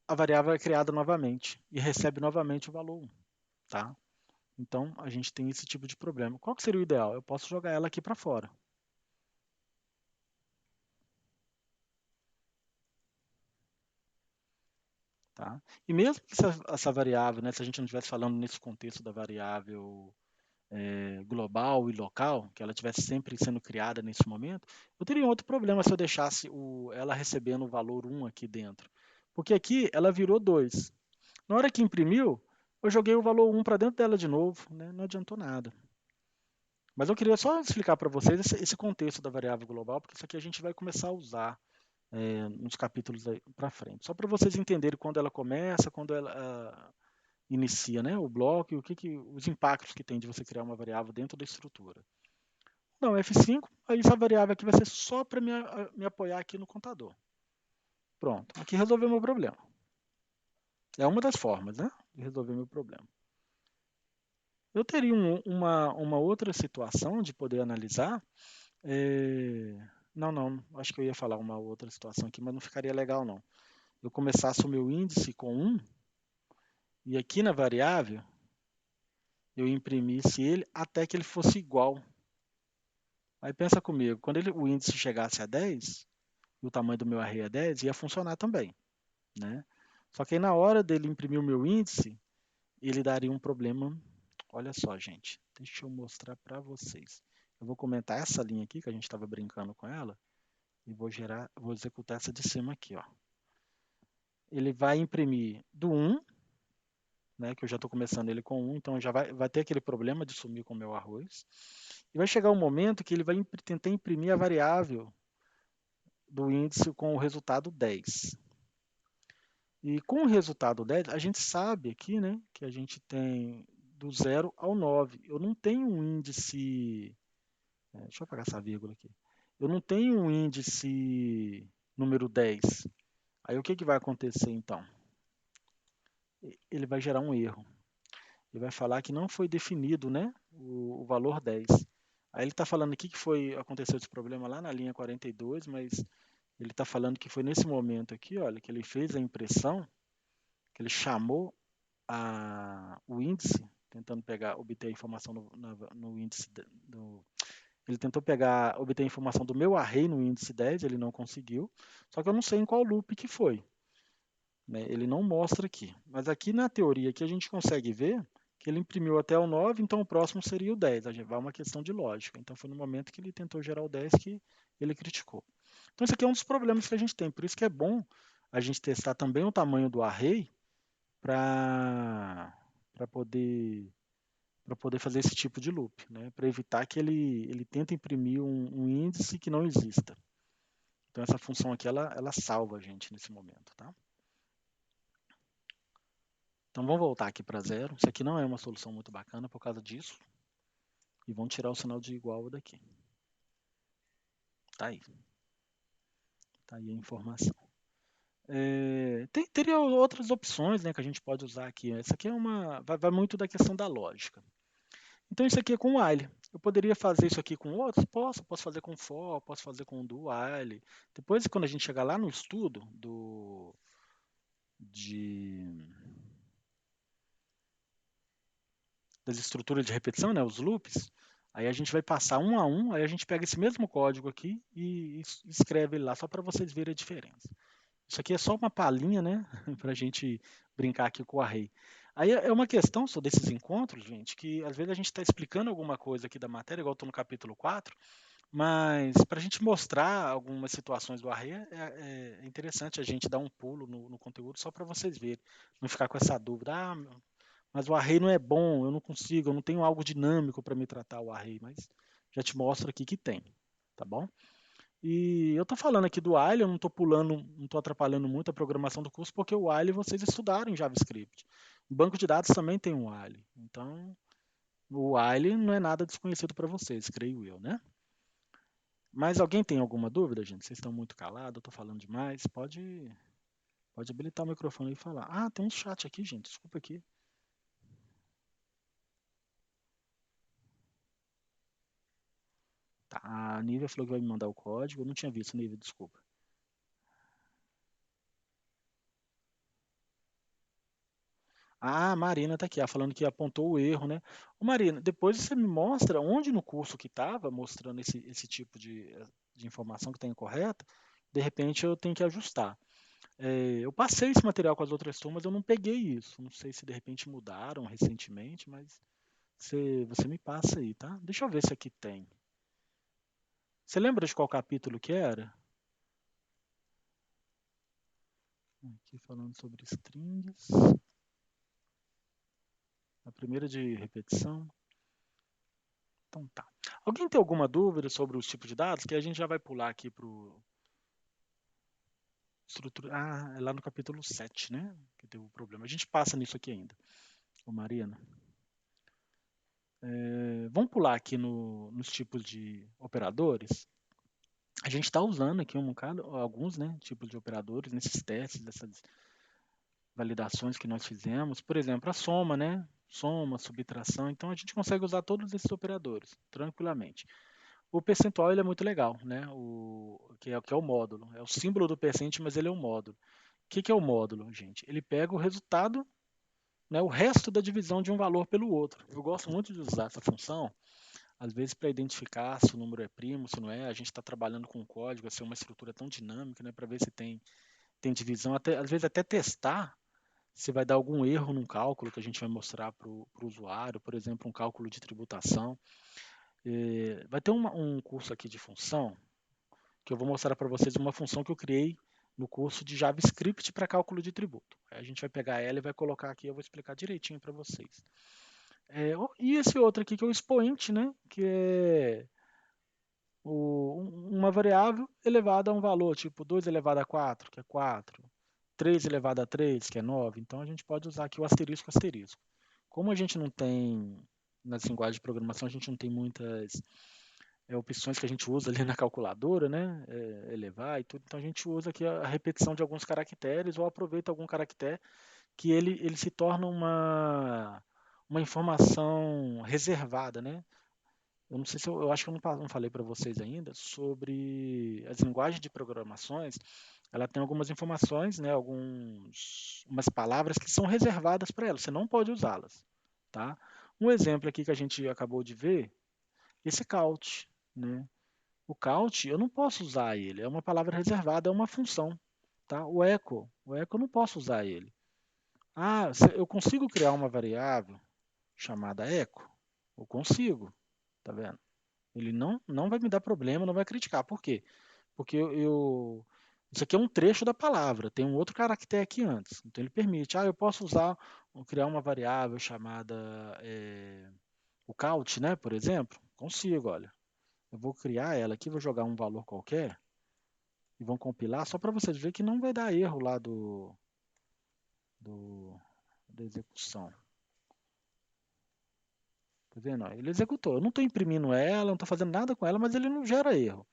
a variável é criada novamente e recebe novamente o valor 1. Tá? Então, a gente tem esse tipo de problema. Qual que seria o ideal? Eu posso jogar ela aqui para fora. Tá? E mesmo que essa variável, né, se a gente não estivesse falando nesse contexto da variável global e local, que ela estivesse sempre sendo criada nesse momento, eu teria um outro problema se eu deixasse ela recebendo o valor 1 aqui dentro. Porque aqui ela virou 2. Na hora que imprimiu, eu joguei o valor 1 para dentro dela de novo, né? Não adiantou nada. Mas eu queria só explicar para vocês esse contexto da variável global, porque isso aqui a gente vai começar a usar nos capítulos para frente. Só para vocês entenderem quando ela começa, quando ela inicia, né, o bloco e os impactos que tem de você criar uma variável dentro da estrutura. Não, F5, aí essa variável aqui vai ser só para me apoiar aqui no contador. Pronto, aqui resolveu meu problema. É uma das formas, né, de resolver meu problema. Eu teria uma outra situação de poder analisar. Não, acho que eu ia falar uma outra situação aqui, mas não ficaria legal não. Eu começasse o meu índice com 1 e aqui na variável eu imprimisse ele até que ele fosse igual. Aí pensa comigo, quando o índice chegasse a 10, e o tamanho do meu array é 10, ia funcionar também, né? Só que aí na hora dele imprimir o meu índice, ele daria um problema. Olha só, gente, deixa eu mostrar para vocês. Eu vou comentar essa linha aqui que a gente estava brincando com ela e vou executar essa de cima aqui, ó. Ele vai imprimir do 1, né, que eu já estou começando ele com 1, então já vai ter aquele problema de sumir com o meu arroz. E vai chegar um momento que ele vai tentar imprimir a variável do índice com o resultado 10. E com o resultado 10, a gente sabe aqui, né, que a gente tem do 0 ao 9. Eu não tenho um índice. Deixa eu apagar essa vírgula aqui. Eu não tenho um índice número 10. Aí o que, que vai acontecer então? Ele vai gerar um erro. Ele vai falar que não foi definido, né, o valor 10. Aí ele está falando aqui que aconteceu esse problema lá na linha 42, mas ele está falando que foi nesse momento aqui, olha, que ele fez a impressão, que ele chamou o índice, tentando obter a informação no índice ele tentou obter a informação do meu array no índice 10, ele não conseguiu, só que eu não sei em qual loop que foi, né? Ele não mostra aqui, mas aqui na teoria aqui a gente consegue ver que ele imprimiu até o 9, então o próximo seria o 10, vai uma questão de lógica, então foi no momento que ele tentou gerar o 10 que ele criticou. Então isso aqui é um dos problemas que a gente tem, por isso que é bom a gente testar também o tamanho do array para poder fazer esse tipo de loop, né? Para evitar que ele tente imprimir um índice que não exista. Então essa função aqui ela salva a gente nesse momento, tá? Então vamos voltar aqui para zero. Isso aqui não é uma solução muito bacana por causa disso. E vamos tirar o sinal de igual daqui. Tá aí. Tá aí a informação. Teria outras opções, né, que a gente pode usar aqui. Essa aqui vai muito da questão da lógica. Então isso aqui é com while. Eu poderia fazer isso aqui com outros? Posso fazer com for, posso fazer com do while. Depois, quando a gente chegar lá no estudo das estruturas de repetição, né, os loops, aí a gente vai passar um a um, aí a gente pega esse mesmo código aqui e escreve ele lá, só para vocês verem a diferença. Isso aqui é só uma palhinha, né, para a gente brincar aqui com o array. Aí é uma questão só desses encontros, gente, que às vezes a gente está explicando alguma coisa aqui da matéria, igual estou no capítulo 4, mas para a gente mostrar algumas situações do array, é interessante a gente dar um pulo no conteúdo só para vocês verem, não ficar com essa dúvida, mas o array não é bom, eu não consigo, eu não tenho algo dinâmico para me tratar o array, mas já te mostro aqui que tem, tá bom? E eu estou falando aqui do while, eu não estou pulando, não estou atrapalhando muito a programação do curso, porque o while vocês estudaram em JavaScript. O banco de dados também tem um while, então o while não é nada desconhecido para vocês, creio eu, né? Mas alguém tem alguma dúvida, gente? Vocês estão muito calados, eu estou falando demais, pode habilitar o microfone e falar. Ah, tem um chat aqui, gente, desculpa aqui. Tá, a Nívia falou que vai me mandar o código, eu não tinha visto, Nívia, desculpa. Ah, a Marina está aqui, falando que apontou o erro, né? Ô, Marina, depois você me mostra onde no curso que estava mostrando esse tipo de informação que está incorreta, de repente eu tenho que ajustar. Eu passei esse material com as outras turmas, eu não peguei isso. Não sei se de repente mudaram recentemente, mas você me passa aí, tá? Deixa eu ver se aqui tem. Você lembra de qual capítulo que era? Aqui falando sobre strings. A primeira de repetição. Então tá. Alguém tem alguma dúvida sobre os tipos de dados? Que a gente já vai pular aqui para o estrutura. Ah, é lá no capítulo 7, né? Que teve o problema. A gente passa nisso aqui ainda. Ô Marina. Vamos pular aqui nos tipos de operadores. A gente está usando aqui alguns, né, tipos de operadores nesses testes, essas validações que nós fizemos. Por exemplo, a soma, né? Soma, subtração. Então a gente consegue usar todos esses operadores tranquilamente. O percentual ele é muito legal, né? Que é o módulo. É o símbolo do percente, mas ele é um módulo. O que é o módulo, gente? Ele pega o resultado, né, o resto da divisão de um valor pelo outro. Eu gosto muito de usar essa função, às vezes para identificar se o número é primo, se não é. A gente está trabalhando com código, assim, uma estrutura tão dinâmica, né, para ver se tem divisão, às vezes até testar se vai dar algum erro num cálculo que a gente vai mostrar para o usuário, por exemplo, um cálculo de tributação. Vai ter um curso aqui de função, que eu vou mostrar para vocês uma função que eu criei no curso de JavaScript para cálculo de tributo. Aí a gente vai pegar ela e vai colocar aqui, eu vou explicar direitinho para vocês. E esse outro aqui que é o expoente, né? Que é uma variável elevada a um valor, tipo 2 elevado a 4, que é 4, 3 elevado a 3, que é 9. Então a gente pode usar aqui o asterisco asterisco. Como a gente não tem, nas linguagens de programação, a gente não tem muitas opções que a gente usa ali na calculadora, né? Elevar e tudo, então a gente usa aqui a repetição de alguns caracteres ou aproveita algum caractere que ele se torna uma informação reservada, né? Eu não sei se eu acho que eu não falei para vocês ainda sobre as linguagens de programações. Ela tem algumas informações, né, umas palavras que são reservadas para ela. Você não pode usá-las, tá? Um exemplo aqui que a gente acabou de ver, esse count, né? O count eu não posso usar ele. É uma palavra reservada, é uma função, tá? O echo eu não posso usar ele. Eu consigo criar uma variável chamada echo? Eu consigo, tá vendo? Ele não vai me dar problema, não vai criticar. Por quê? Porque isso aqui é um trecho da palavra, tem um outro caractere aqui antes. Então ele permite. Eu posso criar uma variável chamada o count, né? Por exemplo. Consigo, olha. Eu vou criar ela aqui, vou jogar um valor qualquer e vão compilar só para vocês verem que não vai dar erro lá do da execução. Tá vendo? Ele executou. Eu não estou imprimindo ela, não estou fazendo nada com ela, mas ele não gera erro.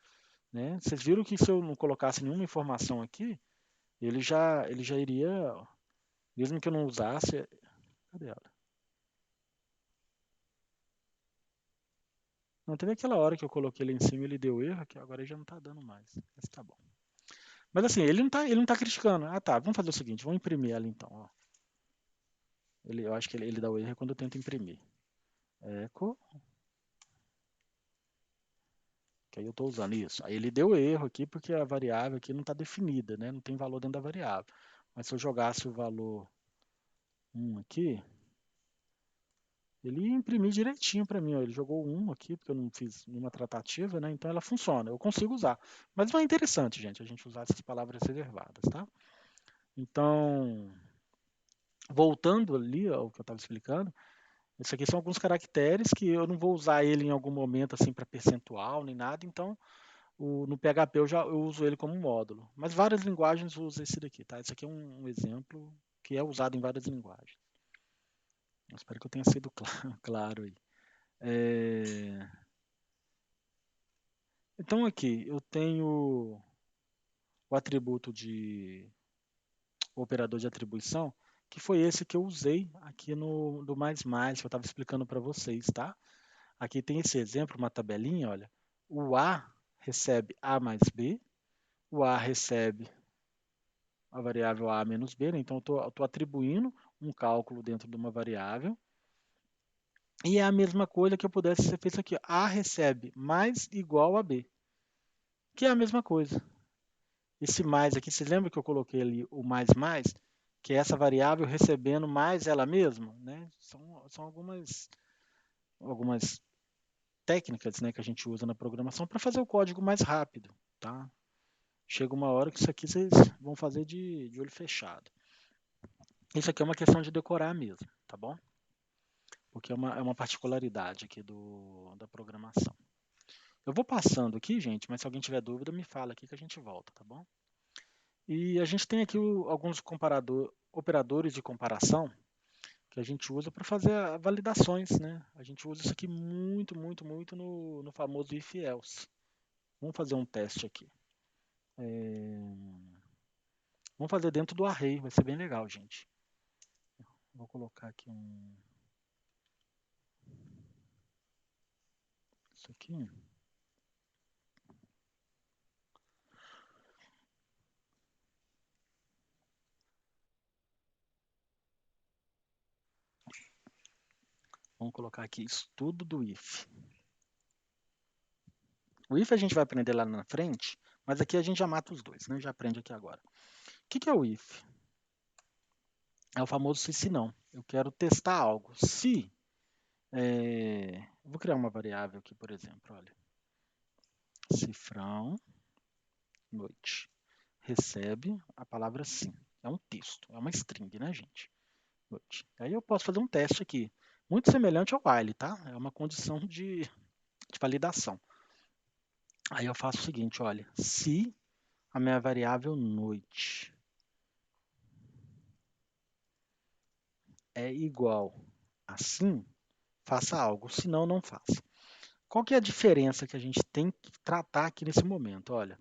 Né? Vocês viram que se eu não colocasse nenhuma informação aqui, ele já iria, mesmo que eu não usasse. Cadê ela? Não, teve aquela hora que eu coloquei ele em cima e ele deu erro, que agora ele já não está dando mais. Mas tá bom. Mas assim, ele não tá criticando. Tá, vamos fazer o seguinte, vamos imprimir ela então. Ó. Eu acho que ele dá o erro quando eu tento imprimir. Echo, que aí eu estou usando isso. Aí ele deu erro aqui porque a variável aqui não está definida, né? Não tem valor dentro da variável. Mas se eu jogasse o valor 1 aqui, ele ia imprimir direitinho para mim. Ó. Ele jogou um aqui, porque eu não fiz nenhuma tratativa, né? Então ela funciona, eu consigo usar. Mas não é interessante, gente, a gente usar essas palavras reservadas, tá? Então, voltando ali ao que eu estava explicando, isso aqui são alguns caracteres que eu não vou usar ele em algum momento assim para percentual nem nada, então no PHP eu uso ele como módulo. Mas várias linguagens usam esse daqui, tá? Esse aqui é um exemplo que é usado em várias linguagens. Eu espero que eu tenha sido claro aí. É... Então aqui eu tenho o atributo o operador de atribuição, que foi esse que eu usei aqui do mais mais que eu estava explicando para vocês, tá? Aqui tem esse exemplo, uma tabelinha, olha. O A recebe A mais B, o A recebe a variável A menos B, né? Então eu estou atribuindo um cálculo dentro de uma variável. E é a mesma coisa que eu pudesse ser feito aqui. A recebe mais igual a B, que é a mesma coisa. Esse mais aqui, você lembra que eu coloquei ali o mais mais? Que é essa variável recebendo mais ela mesma? Né? São algumas técnicas, né, que a gente usa na programação para fazer o código mais rápido. Tá? Chega uma hora que isso aqui vocês vão fazer de olho fechado. Isso aqui é uma questão de decorar mesmo, tá bom? Porque é uma particularidade aqui da programação. Eu vou passando aqui, gente, mas se alguém tiver dúvida, me fala aqui que a gente volta, tá bom? E a gente tem aqui alguns operadores de comparação que a gente usa para fazer validações, né? A gente usa isso aqui muito, muito, muito no famoso if else. Vamos fazer um teste aqui. Vamos fazer dentro do array, vai ser bem legal, gente. Vou colocar aqui isso aqui. Vamos colocar aqui estudo do if. O if a gente vai aprender lá na frente, mas aqui a gente já mata os dois, né? Já aprende aqui agora. O que é o if? É o famoso se não. Eu quero testar algo. Se, vou criar uma variável aqui, por exemplo, olha, cifrão, noite, recebe a palavra sim. É um texto, é uma string, né, gente? Noite. Aí eu posso fazer um teste aqui, muito semelhante ao while, tá? É uma condição de validação. Aí eu faço o seguinte, olha, se a minha variável noite é igual a sim, faça algo, senão não faça. Qual que é a diferença que a gente tem que tratar aqui nesse momento? Olha,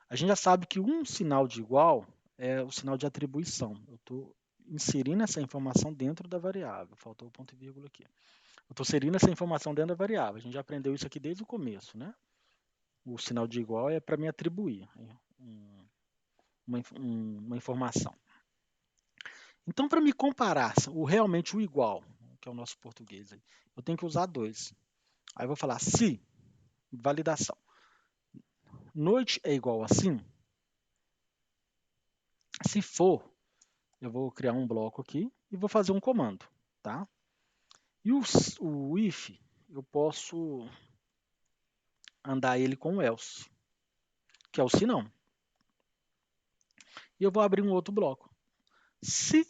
a gente já sabe que um sinal de igual é o sinal de atribuição. Eu estou inserindo essa informação dentro da variável. Faltou o ponto e vírgula aqui. Eu estou inserindo essa informação dentro da variável. A gente já aprendeu isso aqui desde o começo, né? O sinal de igual é para me atribuir uma informação. Então, para me comparar realmente o igual, que é o nosso português, eu tenho que usar dois. Aí eu vou falar se, validação. Noite é igual a sim? Se for, eu vou criar um bloco aqui e vou fazer um comando, tá? E o if, eu posso andar ele com o else, que é o se não. E eu vou abrir um outro bloco. Se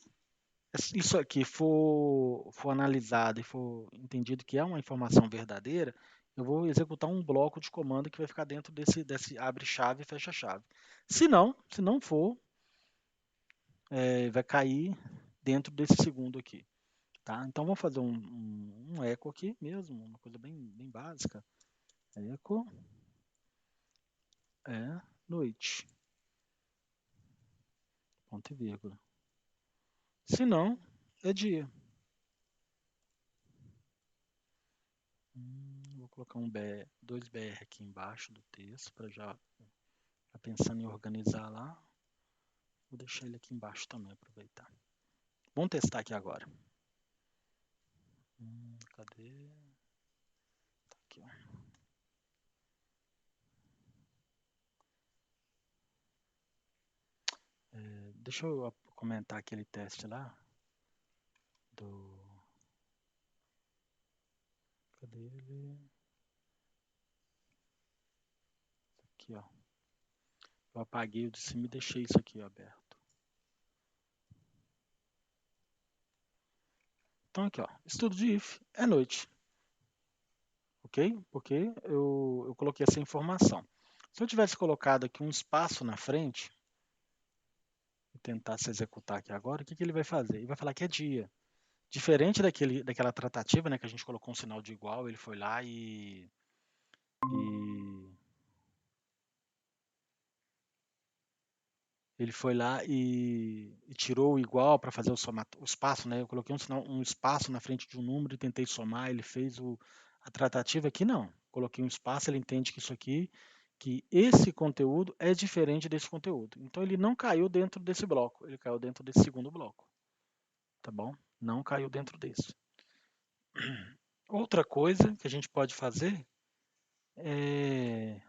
isso aqui for analisado e for entendido que é uma informação verdadeira, eu vou executar um bloco de comando que vai ficar dentro desse abre-chave e fecha-chave. Se não for, vai cair dentro desse segundo aqui. Tá? Então vamos fazer um eco aqui mesmo, uma coisa bem básica. Eco é noite, ponto e vírgula. Se não, é dia. Vou colocar dois BR aqui embaixo do texto para já pensando em organizar lá. Vou deixar ele aqui embaixo também, aproveitar. Vamos testar aqui agora. Cadê? Tá aqui, ó. Deixa eu comentar aquele teste lá do. Cadê ele? Aqui, ó. Eu apaguei o de cima e deixei isso aqui aberto. Então aqui, ó. Estudo de if é noite. Ok? Porque eu coloquei essa informação. Se eu tivesse colocado aqui um espaço na frente, e tentasse executar aqui agora, o que ele vai fazer? Ele vai falar que é dia. Diferente daquela tratativa, né, que a gente colocou um sinal de igual, ele foi lá e ele foi lá e tirou o igual para fazer o espaço, né? Eu coloquei um espaço na frente de um número e tentei somar, ele fez a tratativa aqui não. Coloquei um espaço, ele entende que esse conteúdo é diferente desse conteúdo. Então ele não caiu dentro desse bloco, ele caiu dentro desse segundo bloco, tá bom? Não caiu dentro desse. Outra coisa que a gente pode fazer é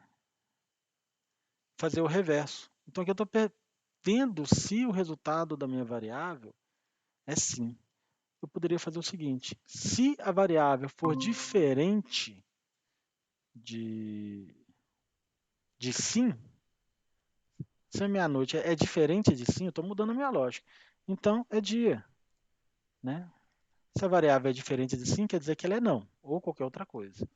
fazer o reverso. Então aqui eu estou vendo se o resultado da minha variável é sim. Eu poderia fazer o seguinte: se a variável for diferente de, de sim, se a minha noite é diferente de sim, eu estou mudando a minha lógica. Então é dia. Né? Se a variável é diferente de sim, quer dizer que ela é não, ou qualquer outra coisa.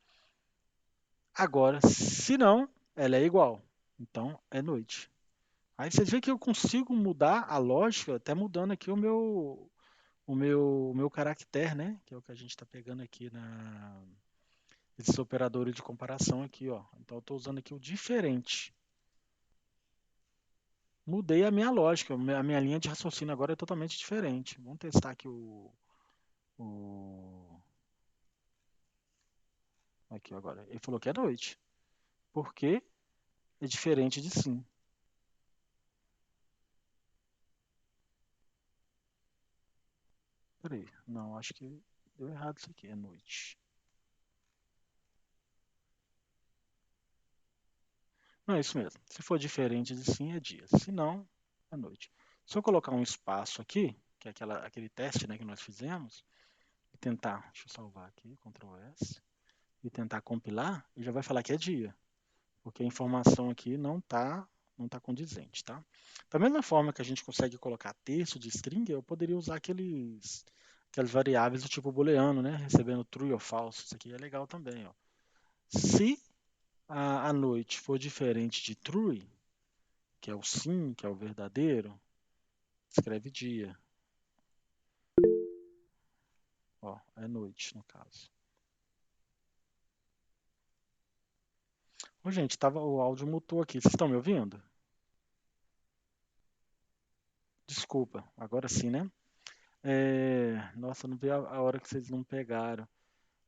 Agora, se não, ela é igual. Então é noite. Aí vocês veem que eu consigo mudar a lógica, até mudando aqui o meu caractere, né? Que é o que a gente está pegando aqui esses operadores de comparação aqui, ó. Então eu estou usando aqui o diferente. Mudei a minha lógica, a minha linha de raciocínio agora é totalmente diferente. Vamos testar aqui o... Aqui agora. Ele falou que é noite. Porque é diferente de sim. Peraí, não, acho que deu errado isso aqui, é noite. Não, é isso mesmo. Se for diferente de sim, é dia. Se não, é noite. Se eu colocar um espaço aqui, que é aquele teste, né, que nós fizemos, e tentar, deixa eu salvar aqui, Ctrl S, e tentar compilar, ele já vai falar que é dia, porque a informação aqui não tá condizente, tá? Da mesma forma que a gente consegue colocar texto de string, eu poderia usar aquelas variáveis do tipo booleano, né? Recebendo true ou false. Isso aqui é legal também, ó. Se a noite for diferente de true, que é o sim, que é o verdadeiro, escreve dia. Ó, é noite, no caso. Ô, gente, o áudio mutou aqui. Vocês estão me ouvindo? Desculpa, agora sim, né? Nossa, não vi a hora que vocês não pegaram.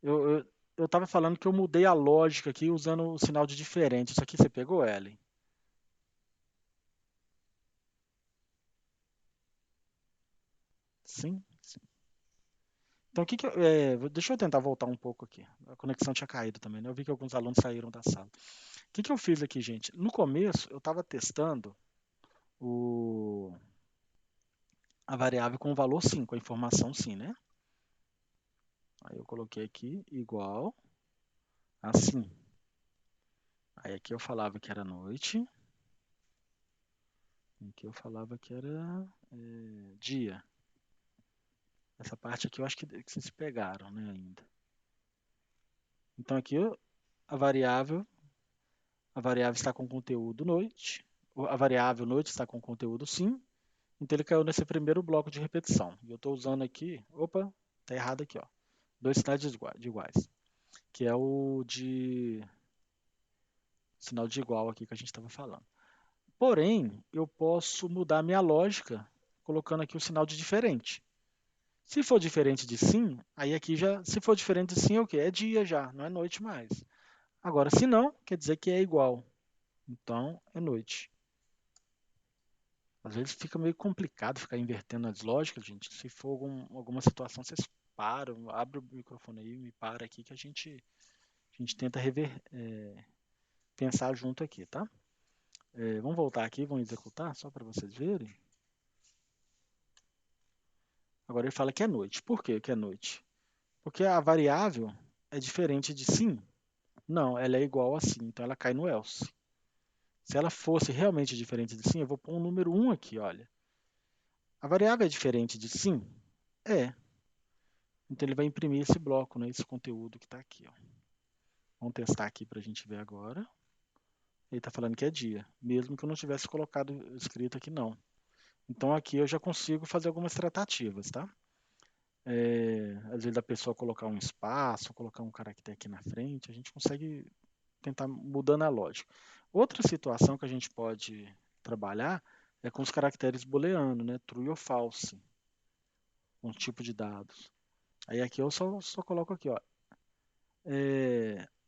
Eu tava falando que eu mudei a lógica aqui usando o sinal de diferente. Isso aqui você pegou, Ellen? Sim? Sim. Então, deixa eu tentar voltar um pouco aqui. A conexão tinha caído também, né? Eu vi que alguns alunos saíram da sala. O que eu fiz aqui, gente? No começo, eu estava testando o, a variável com o valor sim, com a informação sim, né? Aí eu coloquei aqui igual a sim. Aí aqui eu falava que era noite. Aqui eu falava que era dia. Essa parte aqui eu acho que vocês pegaram, né, ainda. Então aqui a variável, a variável está com conteúdo noite, a variável noite está com conteúdo sim, então ele caiu nesse primeiro bloco de repetição. E eu estou usando aqui, opa, tá errado aqui, ó, dois sinais de iguais, que é o de sinal de igual aqui que a gente estava falando. Porém, eu posso mudar a minha lógica colocando aqui o sinal de diferente. Se for diferente de sim, aí aqui já, se for diferente de sim, é o quê? É dia já, não é noite mais. Agora, se não, quer dizer que é igual. Então, é noite. Às vezes fica meio complicado ficar invertendo as lógicas, gente. Se for alguma situação, vocês param, abre o microfone aí, me para aqui que a gente tenta pensar junto aqui, tá? Vamos voltar aqui, vamos executar, só para vocês verem. Agora ele fala que é noite. Por que é noite? Porque a variável é diferente de sim. Não, ela é igual a sim, então ela cai no else. Se ela fosse realmente diferente de sim, eu vou pôr um número 1 aqui, olha. A variável é diferente de sim? É. Então ele vai imprimir esse bloco, né, esse conteúdo que está aqui. Ó. Vamos testar aqui para a gente ver agora. Ele está falando que é dia, mesmo que eu não tivesse colocado escrito aqui não. Então aqui eu já consigo fazer algumas tratativas, tá? Às vezes a pessoa colocar um espaço, colocar um caractere aqui na frente, a gente consegue tentar mudando a lógica. Outra situação que a gente pode trabalhar é com os caracteres booleanos, né? True ou false, um tipo de dados. Aí aqui eu só coloco aqui, ó.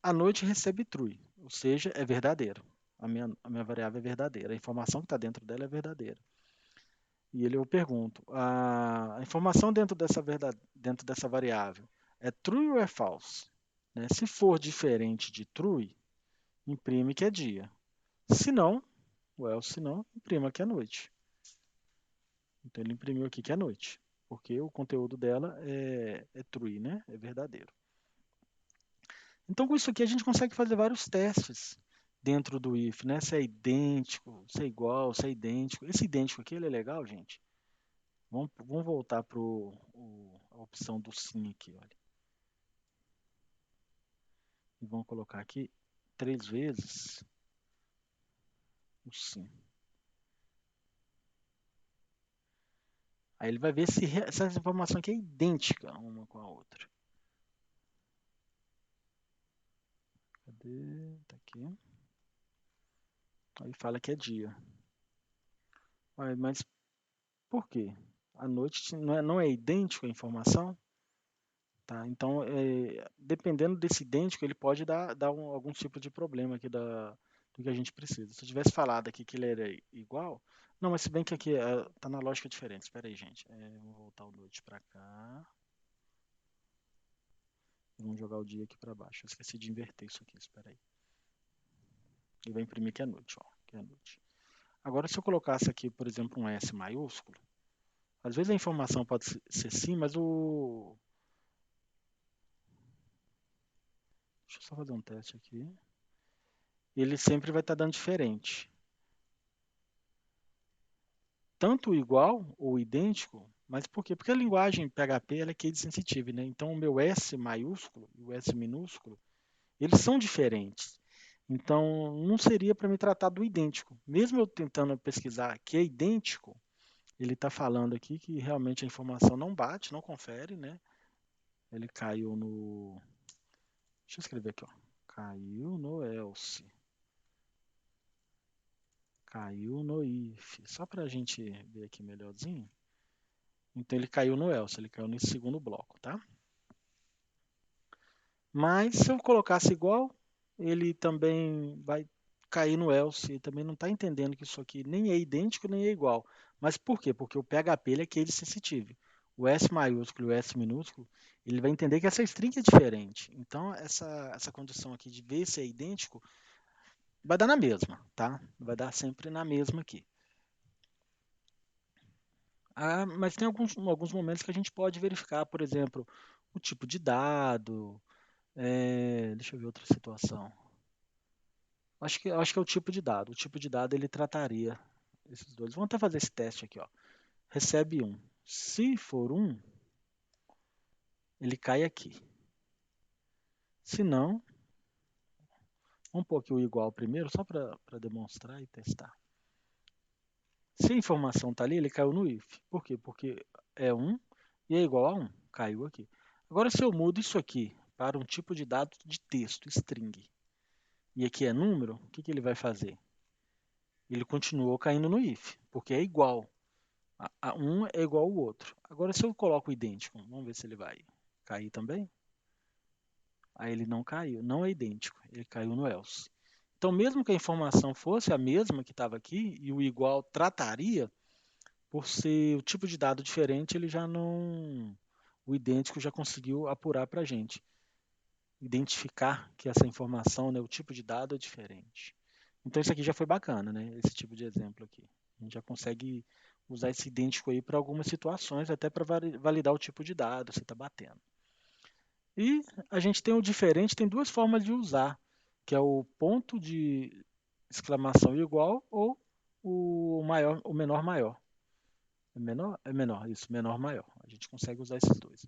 A noite recebe true, ou seja, é verdadeiro. A minha variável é verdadeira. A informação que está dentro dela é verdadeira. E eu pergunto, a informação dentro dessa variável é true ou é false? Né? Se for diferente de true, imprime que é dia. Se não, se não, imprima que é noite. Então ele imprimiu aqui que é noite, porque o conteúdo dela é true, né? É verdadeiro. Então com isso aqui a gente consegue fazer vários testes dentro do if, né? Se é idêntico, se é igual, se é idêntico. Esse idêntico aqui ele é legal, gente. Vamos voltar para a opção do sim aqui, olha. E vamos colocar aqui 3 vezes o sim. Aí ele vai ver se essa informação aqui é idêntica uma com a outra. Cadê? Tá aqui. Aí fala que é dia. Mas por quê? A noite não é idêntico a informação? Tá? Então, dependendo desse idêntico, ele pode dar algum tipo de problema aqui do que a gente precisa. Se eu tivesse falado aqui que ele era igual, não, mas se bem que aqui está na lógica diferente. Espera aí, gente. Vamos voltar o noite para cá. Vamos jogar o dia aqui para baixo. Eu esqueci de inverter isso aqui. Espera aí. Ele vai imprimir que é noite, ó, que é noite. Agora, se eu colocasse aqui, por exemplo, um S maiúsculo, Às vezes a informação pode ser sim, mas o... Deixa eu só fazer um teste aqui. Ele sempre vai estar dando diferente. Tanto igual ou idêntico, mas por quê? Porque a linguagem PHP ela é case sensitive, né? Então o meu S maiúsculo e o S minúsculo, eles são diferentes. Então não seria para me tratar do idêntico. Mesmo eu tentando pesquisar que é idêntico, ele está falando aqui que realmente a informação não bate, não confere, né? Ele caiu no... Deixa eu escrever aqui, ó. Caiu no else. Caiu no if. Só para a gente ver aqui melhorzinho. Então ele caiu no else, ele caiu nesse segundo bloco, tá? Mas se eu colocasse igual, ele também vai cair no else. Ele também não está entendendo que isso aqui nem é idêntico nem é igual. Mas por quê? Porque o PHP ele é case sensitive. O S maiúsculo e o S minúsculo, ele vai entender que essa string é diferente. Então, essa condição aqui de ver se é idêntico, vai dar na mesma, tá? Vai dar sempre na mesma aqui. Ah, mas tem alguns momentos que a gente pode verificar, por exemplo, o tipo de dado. Deixa eu ver outra situação. Acho que é o tipo de dado. O tipo de dado ele trataria esses dois. Vamos até fazer esse teste aqui, ó. Recebe um. Se for um, ele cai aqui. Se não, vamos pôr aqui o igual primeiro, só para demonstrar e testar. Se a informação está ali, ele caiu no if. Por quê? Porque é 1 e é igual a 1. Caiu aqui. Agora, se eu mudo isso aqui para um tipo de dado de texto, string, e aqui é número, o que, que ele vai fazer? Ele continuou caindo no if, porque é igual. Um é igual ao outro. Agora, se eu coloco idêntico, vamos ver se ele vai cair também. Aí ele não caiu, não é idêntico, ele caiu no else. Então, mesmo que a informação fosse a mesma que estava aqui, e o igual trataria, por ser o tipo de dado diferente, ele já não. O idêntico já conseguiu apurar para a gente. Identificar que essa informação, né, o tipo de dado é diferente. Então, isso aqui já foi bacana, né? Esse tipo de exemplo aqui. A gente já consegue usar esse idêntico aí para algumas situações, até para validar o tipo de dado, se está batendo. E a gente tem o diferente, tem duas formas de usar, que é o ponto de exclamação igual ou o maior, o menor maior. É menor? É menor, isso, menor maior. A gente consegue usar esses dois.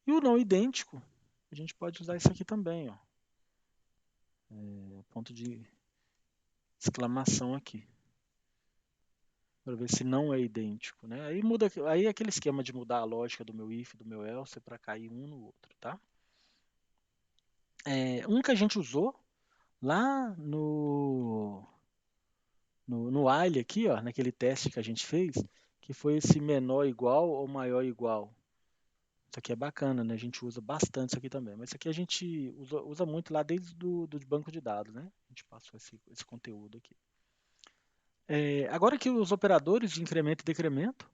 E o não idêntico, a gente pode usar isso aqui também, ó. Ponto de exclamação aqui. Para ver se não é idêntico, né? Aí muda, aí é aquele esquema de mudar a lógica do meu if, do meu else para cair um no outro, tá? Um que a gente usou lá no while aqui, ó, naquele teste que a gente fez, que foi esse menor igual ou maior igual. Isso aqui é bacana, né? A gente usa bastante isso aqui também. Mas isso aqui a gente usa muito lá desde do banco de dados, né? A gente passou esse conteúdo aqui. Agora que os operadores de incremento e decremento,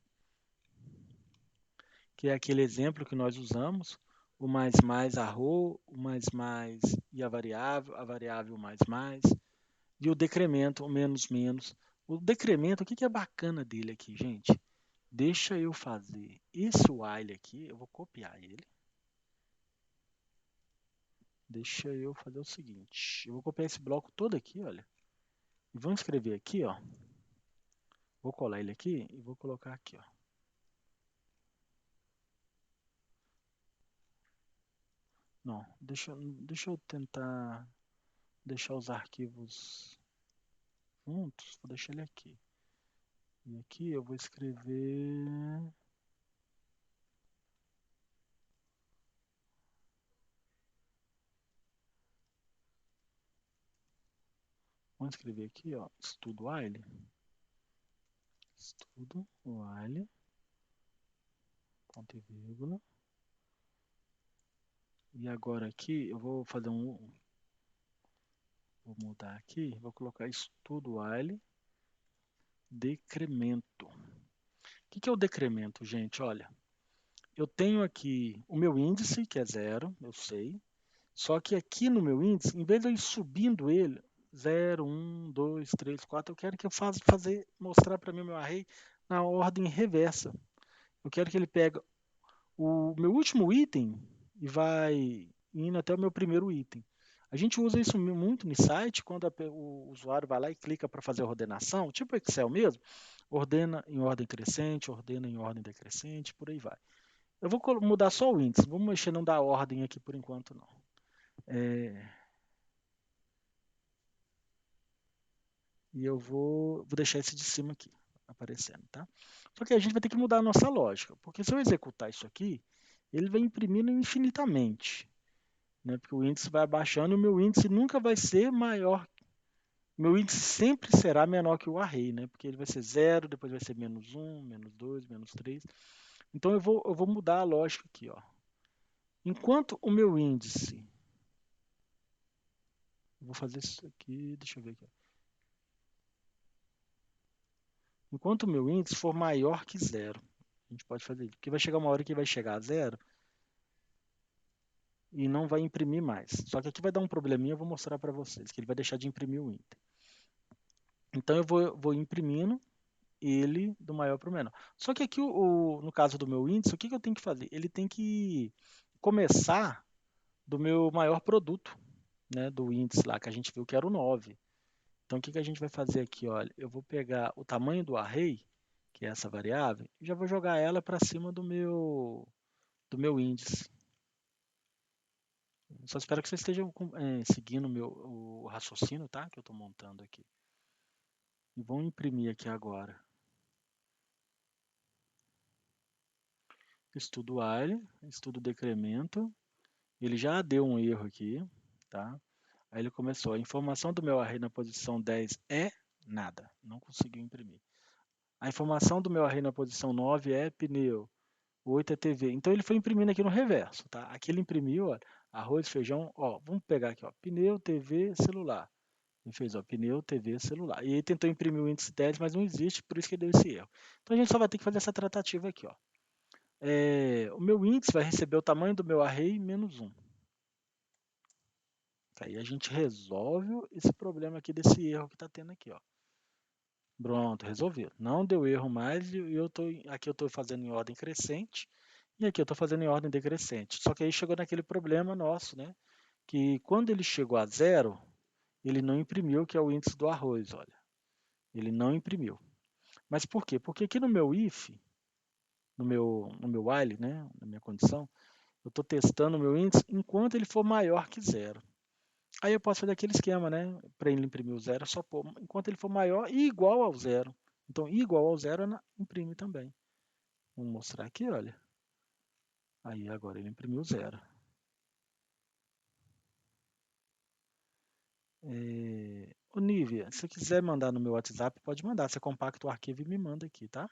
que é aquele exemplo que nós usamos, o mais a row, o mais e a variável mais, e o decremento, o menos menos. O decremento, o que é bacana dele aqui, gente? Deixa eu fazer esse while aqui, eu vou copiar ele. Deixa eu fazer o seguinte, eu vou copiar esse bloco todo aqui, olha, e vou escrever aqui, ó. Vou colar ele aqui e vou colocar aqui, ó. Não, deixa eu tentar deixar os arquivos juntos, vou deixar ele aqui. E aqui eu vou escrever... Vamos escrever aqui, ó, estudo while. Estudo while, ponto e vírgula. E agora aqui eu vou fazer vou mudar aqui, vou colocar estudo while, decremento. O que é o decremento, gente? Olha, eu tenho aqui o meu índice, que é 0, eu sei. Só que aqui no meu índice, em vez de eu ir subindo ele, 0, 1, 2, 3, 4, eu quero que eu mostrar para mim o meu array na ordem reversa. eu quero que ele pegue o meu último item e vai indo até o meu primeiro item. A gente usa isso muito no site, quando o usuário vai lá e clica para fazer a ordenação, tipo Excel mesmo, ordena em ordem crescente, ordena em ordem decrescente, por aí vai. Eu vou mudar só o índice, vamos mexer não dar ordem aqui por enquanto não. É, e eu vou deixar esse de cima aqui aparecendo, tá? Só que a gente vai ter que mudar a nossa lógica, porque se eu executar isso aqui, ele vai imprimindo infinitamente, né? Porque o índice vai abaixando e o meu índice nunca vai ser maior. Meu índice sempre será menor que o array, né? Porque ele vai ser zero, depois vai ser menos um, menos 2, menos 3. Então eu vou mudar a lógica aqui, ó. Enquanto o meu índice, vou fazer isso aqui, deixa eu ver aqui. Enquanto o meu índice for maior que zero, a gente pode fazer isso. Porque vai chegar uma hora que vai chegar a zero e não vai imprimir mais. Só que aqui vai dar um probleminha, eu vou mostrar para vocês, que ele vai deixar de imprimir o item. Então eu vou imprimindo ele do maior para o menor. Só que aqui, no caso do meu índice, o que eu tenho que fazer? Ele tem que começar do meu maior produto, né, do índice lá, que a gente viu que era o 9. Então o que a gente vai fazer aqui? Olha, eu vou pegar o tamanho do array, que é essa variável, e já vou jogar ela para cima do meu índice. Só espero que vocês estejam seguindo o raciocínio, tá? Que eu estou montando aqui. E vamos imprimir aqui agora. Estudo while, estudo decremento. Ele já deu um erro aqui, tá? Aí ele começou. A informação do meu array na posição 10 é nada. Não conseguiu imprimir. A informação do meu array na posição 9 é pneu. 8 é TV. Então ele foi imprimindo aqui no reverso, tá? Aqui ele imprimiu, ó, arroz, feijão, ó, vamos pegar aqui, ó, pneu, TV, celular. Ele fez, ó, pneu, TV, celular. E ele tentou imprimir o índice 10, mas não existe, por isso que deu esse erro. Então a gente só vai ter que fazer essa tratativa aqui, ó. O meu índice vai receber o tamanho do meu array menos 1. Aí a gente resolve esse problema aqui desse erro que está tendo aqui, ó. Pronto, resolveu. Não deu erro mais e aqui eu estou fazendo em ordem crescente e aqui eu estou fazendo em ordem decrescente. Só que aí chegou naquele problema nosso, né? Que quando ele chegou a zero, ele não imprimiu, que é o índice do arroz, olha. Ele não imprimiu. Mas por quê? Porque aqui no meu if, no meu while, né, na minha condição, eu estou testando o meu índice enquanto ele for maior que zero. Aí eu posso fazer aquele esquema, né? Para ele imprimir o zero, é só pôr enquanto ele for maior e igual ao zero. Então, igual ao zero, imprime também. Vamos mostrar aqui, olha. Aí agora ele imprimiu zero. Ô Nívia, se você quiser mandar no meu WhatsApp, pode mandar. Você compacta o arquivo e me manda aqui, tá?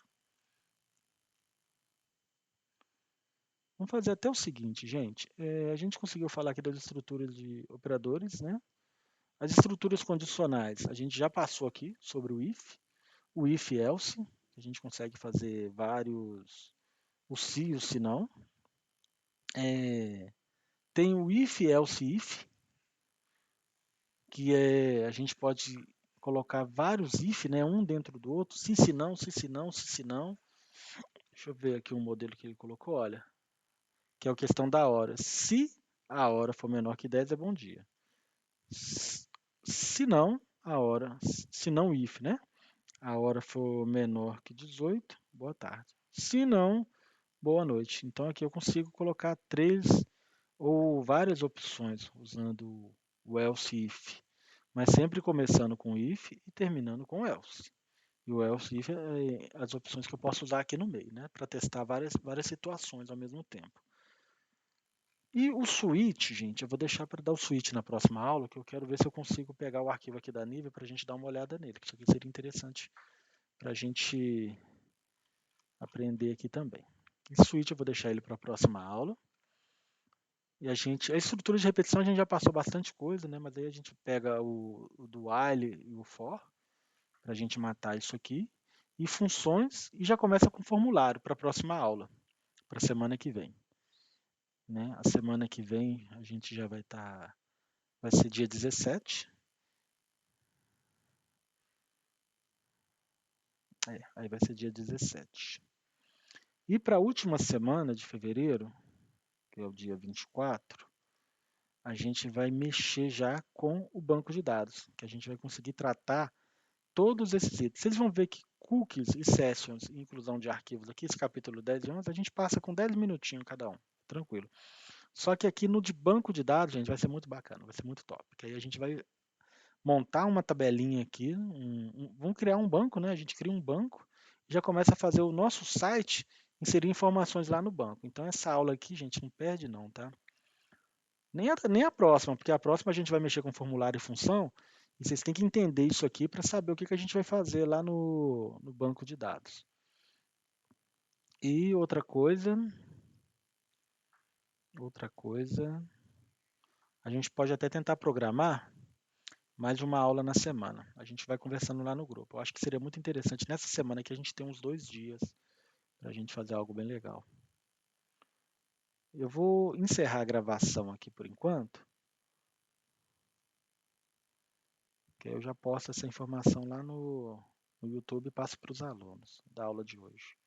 Vamos fazer até o seguinte, gente. A gente conseguiu falar aqui das estruturas de operadores, né? As estruturas condicionais, a gente já passou aqui sobre o if else, a gente consegue fazer vários, o se e o se não. Tem o if else if, que a gente pode colocar vários if, né, um dentro do outro, se não, se não, se não. Deixa eu ver aqui um modelo que ele colocou, olha, que é a questão da hora. Se a hora for menor que 10 é bom dia. Se não, se não if, né? A hora for menor que 18, boa tarde. Se não, boa noite. Então aqui eu consigo colocar três ou várias opções usando o else if, mas sempre começando com if e terminando com else. E o else if é as opções que eu posso usar aqui no meio, né, para testar várias situações ao mesmo tempo. E o switch, gente, eu vou deixar para dar o switch na próxima aula, que eu quero ver se eu consigo pegar o arquivo aqui da Nivea para a gente dar uma olhada nele, que isso aqui seria interessante para a gente aprender aqui também. E switch eu vou deixar ele para a próxima aula. E a estrutura de repetição a gente já passou bastante coisa, né? Mas aí a gente pega o do while e o for para a gente matar isso aqui e funções e já começa com formulário para a próxima aula, para a semana que vem, né? A semana que vem a gente já vai ser dia 17. Aí vai ser dia 17. E para a última semana de fevereiro, que é o dia 24, a gente vai mexer já com o banco de dados, que a gente vai conseguir tratar todos esses itens. Vocês vão ver que cookies e sessions e inclusão de arquivos aqui, esse capítulo 10 e 11, a gente passa com 10 minutinhos cada um, tranquilo. Só que aqui no de banco de dados, gente, vai ser muito bacana, vai ser muito top. Que aí a gente vai montar uma tabelinha aqui, vamos criar um banco, né? A gente cria um banco e já começa a fazer o nosso site, inserir informações lá no banco. Então essa aula aqui, gente, não perde não, tá? Nem a próxima, porque a próxima a gente vai mexer com formulário e função, e vocês têm que entender isso aqui para saber o que a gente vai fazer lá no banco de dados. E outra coisa, a gente pode até tentar programar mais de uma aula na semana. A gente vai conversando lá no grupo. Eu acho que seria muito interessante nessa semana que a gente tem uns 2 dias para a gente fazer algo bem legal. Eu vou encerrar a gravação aqui por enquanto, que aí eu já posto essa informação lá no YouTube e passo para os alunos da aula de hoje.